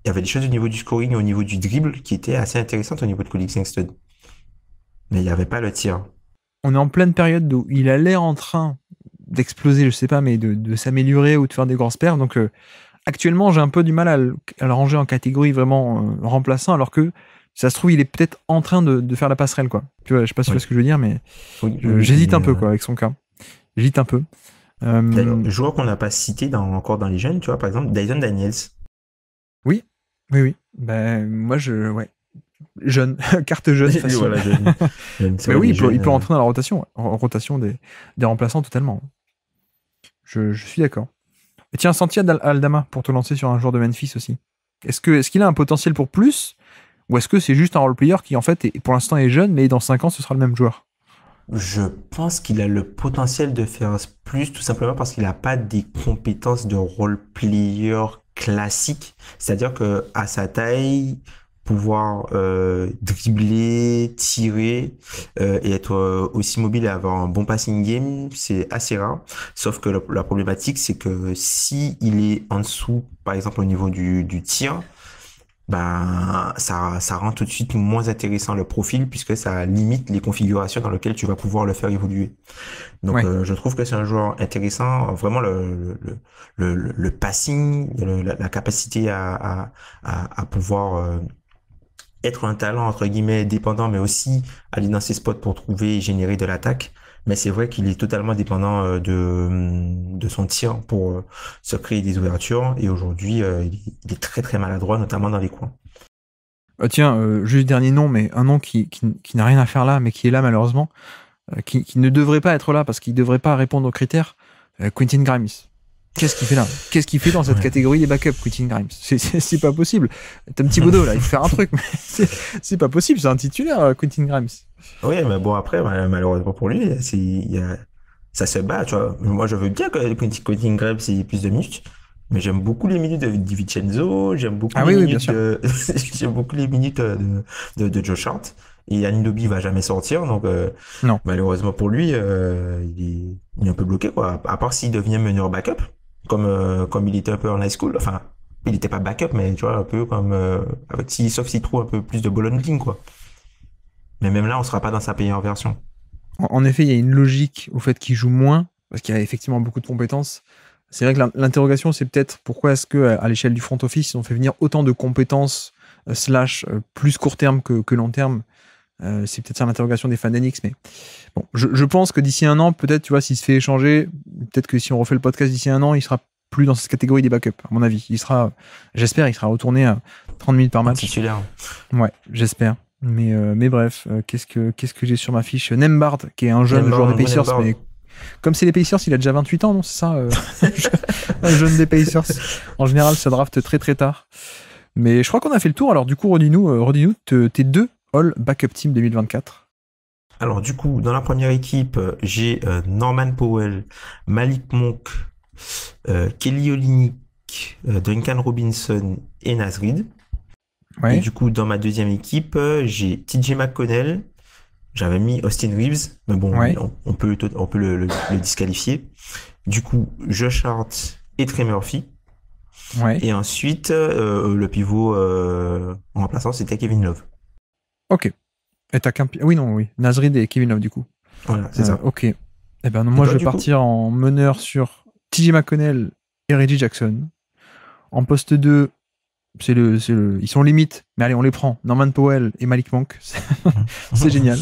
Il y avait des choses au niveau du scoring et au niveau du dribble qui étaient assez intéressantes au niveau de Colin Sexton. Mais il n'y avait pas le tir. On est en pleine période où il a l'air en train d'exploser, je sais pas, mais de s'améliorer ou de faire des grosses perfs. Donc, actuellement, j'ai un peu du mal à le ranger en catégorie vraiment remplaçant, alors que ça se trouve, il est peut-être en train de faire la passerelle, quoi. Tu vois, je sais pas si tu vois ce que je veux dire, mais j'hésite un peu, quoi, avec son cas. J'hésite un peu. Le joueur qu'on n'a pas cité encore dans les jeunes, tu vois, par exemple, Dyson Daniels. Oui. Ben, moi, ouais. Jeune, carte jeune, facile. Voilà, jeune. Mais oui, il peut rentrer dans la rotation, en rotation des remplaçants totalement. Je suis d'accord. Et tiens, Santi Aldama, pour te lancer sur un joueur de Memphis aussi. Est-ce qu'il a un potentiel pour plus? Ou est-ce que c'est juste un role-player qui, en fait, pour l'instant est jeune, mais dans 5 ans, ce sera le même joueur? Je pense qu'il a le potentiel de faire plus, tout simplement parce qu'il n'a pas des compétences de role-player classique. C'est-à-dire que à sa taille, pouvoir dribbler, tirer et être aussi mobile et avoir un bon passing game, c'est assez rare. Sauf que la problématique, c'est que si il est en dessous, par exemple au niveau du tir, ben, ça rend tout de suite moins intéressant le profil puisque ça limite les configurations dans lesquelles tu vas pouvoir le faire évoluer. Donc, Ouais. je trouve que c'est un joueur intéressant. Vraiment, le passing, la capacité à pouvoir être un talent, entre guillemets, dépendant, mais aussi aller dans ses spots pour trouver et générer de l'attaque. Mais c'est vrai qu'il est totalement dépendant de son tir pour se créer des ouvertures. Et aujourd'hui, il est très, très maladroit, notamment dans les coins. Tiens, juste dernier nom, mais un nom qui n'a rien à faire là, mais qui est là malheureusement, qui ne devrait pas être là parce qu'il ne devrait pas répondre aux critères, Quentin Grimes. Qu'est-ce qu'il fait là? Qu'est-ce qu'il fait dans cette Ouais. catégorie des backups, Quentin Grimes? C'est pas possible. T'as un petit bodo là, il faut faire un truc, mais c'est pas possible, c'est un titulaire, Quentin Grimes. Oui, mais bon, après, malheureusement pour lui, ça se bat, tu vois. Moi, je veux bien que Quentin Grimes ait plus de minutes, mais j'aime beaucoup les minutes de Di Vincenzo, j'aime beaucoup Ah les oui, oui, bien minutes sûr. j'aime beaucoup les minutes de Josh Hart. Et Anunoby va jamais sortir, donc Non. malheureusement pour lui, il est un peu bloqué, quoi. À part s'il devient meneur backup, comme il était un peu en high school. Enfin, il n'était pas backup, mais tu vois, un peu comme sauf s'il trouve un peu plus de ball handling, quoi. Mais même là, on sera pas dans sa meilleure version. En effet, il y a une logique au fait qu'il joue moins, parce qu'il y a effectivement beaucoup de compétences. C'est vrai que l'interrogation, c'est peut-être pourquoi est-ce que à l'échelle du front office, ils ont fait venir autant de compétences slash plus court terme que long terme. C'est peut-être ça l'interrogation des fans d'Enix, mais bon, je pense que d'ici un an, peut-être, tu vois, s'il se fait échanger, peut-être que si on refait le podcast d'ici un an, il sera plus dans cette catégorie des backups, à mon avis. Il sera, j'espère, il sera retourné à 30 minutes par En match. titulaire. Ouais, j'espère. Mais bref, qu'est-ce que j'ai sur ma fiche? Nembard, qui est un jeune joueur des Pacers, mais comme c'est les Pacers, il a déjà 28 ans, non? C'est ça un jeune des Pacers. En général, ça draft très très tard. Mais je crois qu'on a fait le tour. Alors du coup, redis-nous tes deux All Backup Team 2024. Alors du coup, dans la première équipe, j'ai Norman Powell, Malik Monk, Kelly Olynyk, Duncan Robinson et Naz Reid. Et Ouais. du coup, dans ma deuxième équipe, j'ai TJ McConnell. J'avais mis Austin Reeves, mais bon, Ouais. on peut le disqualifier. Du coup, Josh Hart et Trey Murphy. Ouais. Et ensuite, le pivot en remplaçant, c'était Kevin Love. Ok. Et t'as qu'un... Oui, non, oui. Nasrid et Kevin Love, du coup. Voilà, c'est ça. Ok. Eh ben, moi, toi, je vais du coup partir en meneur sur TJ McConnell et Reggie Jackson. En poste 2, ils sont limites, mais allez, on les prend. Norman Powell et Malik Monk. C'est génial.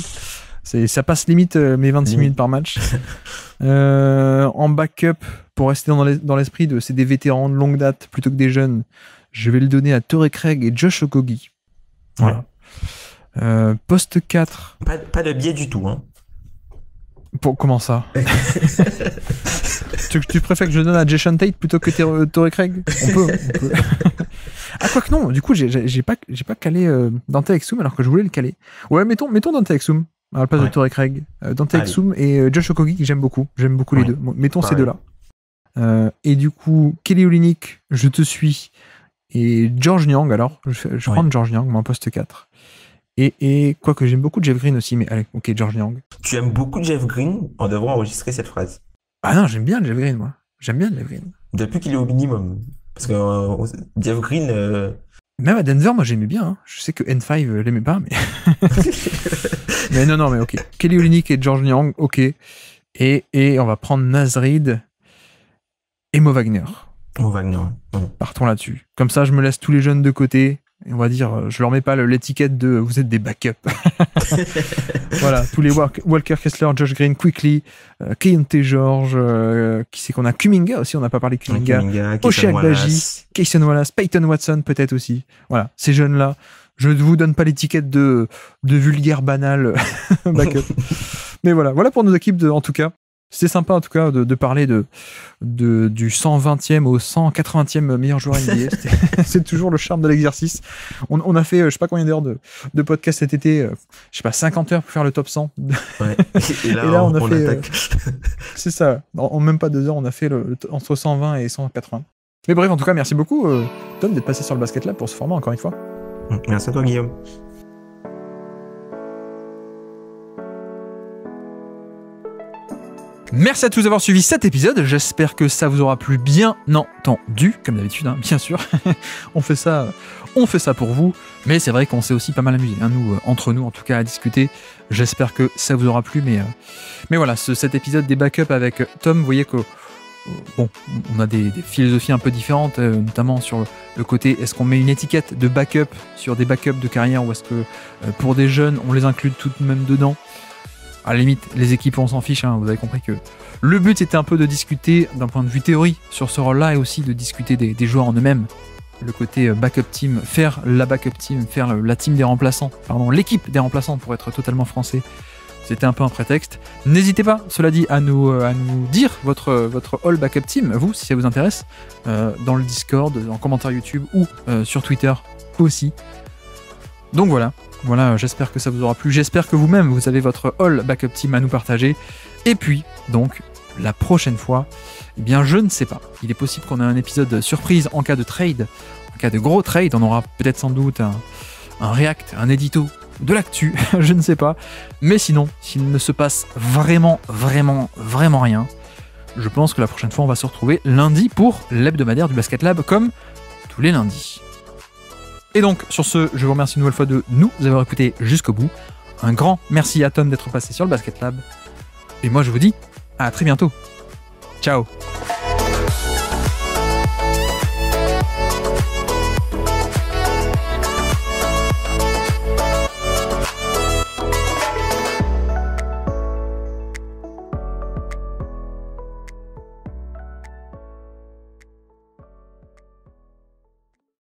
Ça passe limite mes 26 minutes par match. En backup, pour rester dans l'esprit de c'est des vétérans de longue date plutôt que des jeunes, je vais le donner à Torrey Craig et Josh Okogie. Voilà. Poste 4. Pas de biais du tout, hein. Comment ça? tu préfères que je donne à Jason Tate plutôt que Torrey Craig? On peut. Ah, quoi que non, du coup, j'ai pas calé Dante Exum alors que je voulais le caler. Ouais, mettons Dante Exum à la place de Torrey Craig. Dante Exum et Josh Okogie, que j'aime beaucoup. J'aime beaucoup les deux. Mettons ces deux-là. Et du coup, Kelly Olynyk, je te suis. Et George Niang, alors. Je prends George Niang, mon poste 4. Et quoi que j'aime beaucoup Jeff Green aussi, mais allez, ok, George Niang. Tu aimes beaucoup Jeff Green, on devrait enregistrer cette phrase. Ah non, j'aime bien Jeff Green, moi. J'aime bien Jeff Green. Depuis qu'il est au minimum. Parce que Jeff Green... Même à Denver, moi j'aimais bien. Hein. Je sais que N5 l'aimait pas, mais... mais non, mais ok. Kelly Olynyk et George Niang, ok. Et on va prendre Naz Reid et Mo Wagner. Mo Wagner. Partons là-dessus. Comme ça, je me laisse tous les jeunes de côté. Et on va dire, je leur mets pas l'étiquette de vous êtes des backups. Voilà, tous les Walker Kessler, Josh Green, Quickly, Keyonte George, qui c'est qu'on a Kuminga aussi, on n'a pas parlé de Kuminga, Ochai Agbaji, Kayson Wallace, Peyton Watson peut-être aussi. Voilà, ces jeunes-là, je ne vous donne pas l'étiquette de vulgaire banal backup. Mais voilà pour nos équipes en tout cas. C'était sympa en tout cas de parler du 120e au 180e meilleur joueur NBA. C'est toujours le charme de l'exercice. On a fait je sais pas combien d'heures de podcast cet été, je sais pas 50 heures pour faire le top 100. Ouais. Et là on a fait c'est ça, en même pas 2 heures on a fait entre 120 et 180. Mais bref, en tout cas merci beaucoup Tom d'être passé sur le Basket Lab pour ce format encore une fois. Merci à toi Guillaume. Merci à tous d'avoir suivi cet épisode. J'espère que ça vous aura plu, bien entendu, comme d'habitude, hein, bien sûr. on fait ça pour vous. Mais c'est vrai qu'on s'est aussi pas mal amusé, hein, nous, entre nous, en tout cas, à discuter. J'espère que ça vous aura plu, mais voilà, cet épisode des backups avec Tom, vous voyez que bon, on a des philosophies un peu différentes, notamment sur le côté, est-ce qu'on met une étiquette de backup sur des backups de carrière, ou est-ce que pour des jeunes, on les inclut tout de même dedans? À la limite, les équipes, on s'en fiche, hein, vous avez compris que le but c'était un peu de discuter d'un point de vue théorie sur ce rôle-là, et aussi de discuter des joueurs en eux-mêmes. Le côté backup team, faire la backup team, faire la team des remplaçants, pardon, l'équipe des remplaçants pour être totalement français. C'était un peu un prétexte. N'hésitez pas, cela dit, à nous dire votre all backup team, vous, si ça vous intéresse, dans le Discord, en commentaire YouTube ou sur Twitter aussi. Donc voilà, j'espère que ça vous aura plu. J'espère que vous-même, vous avez votre all backup team à nous partager. Et puis, donc, la prochaine fois, eh bien, je ne sais pas. Il est possible qu'on ait un épisode surprise en cas de trade, en cas de gros trade. On aura peut-être sans doute un react, un édito, de l'actu, je ne sais pas. Mais sinon, s'il ne se passe vraiment rien, je pense que la prochaine fois, on va se retrouver lundi pour l'hebdomadaire du Basket Lab, comme tous les lundis. Et donc, sur ce, je vous remercie une nouvelle fois de nous avoir écoutés jusqu'au bout. Un grand merci à Tom d'être passé sur le Basket Lab. Et moi, je vous dis à très bientôt. Ciao.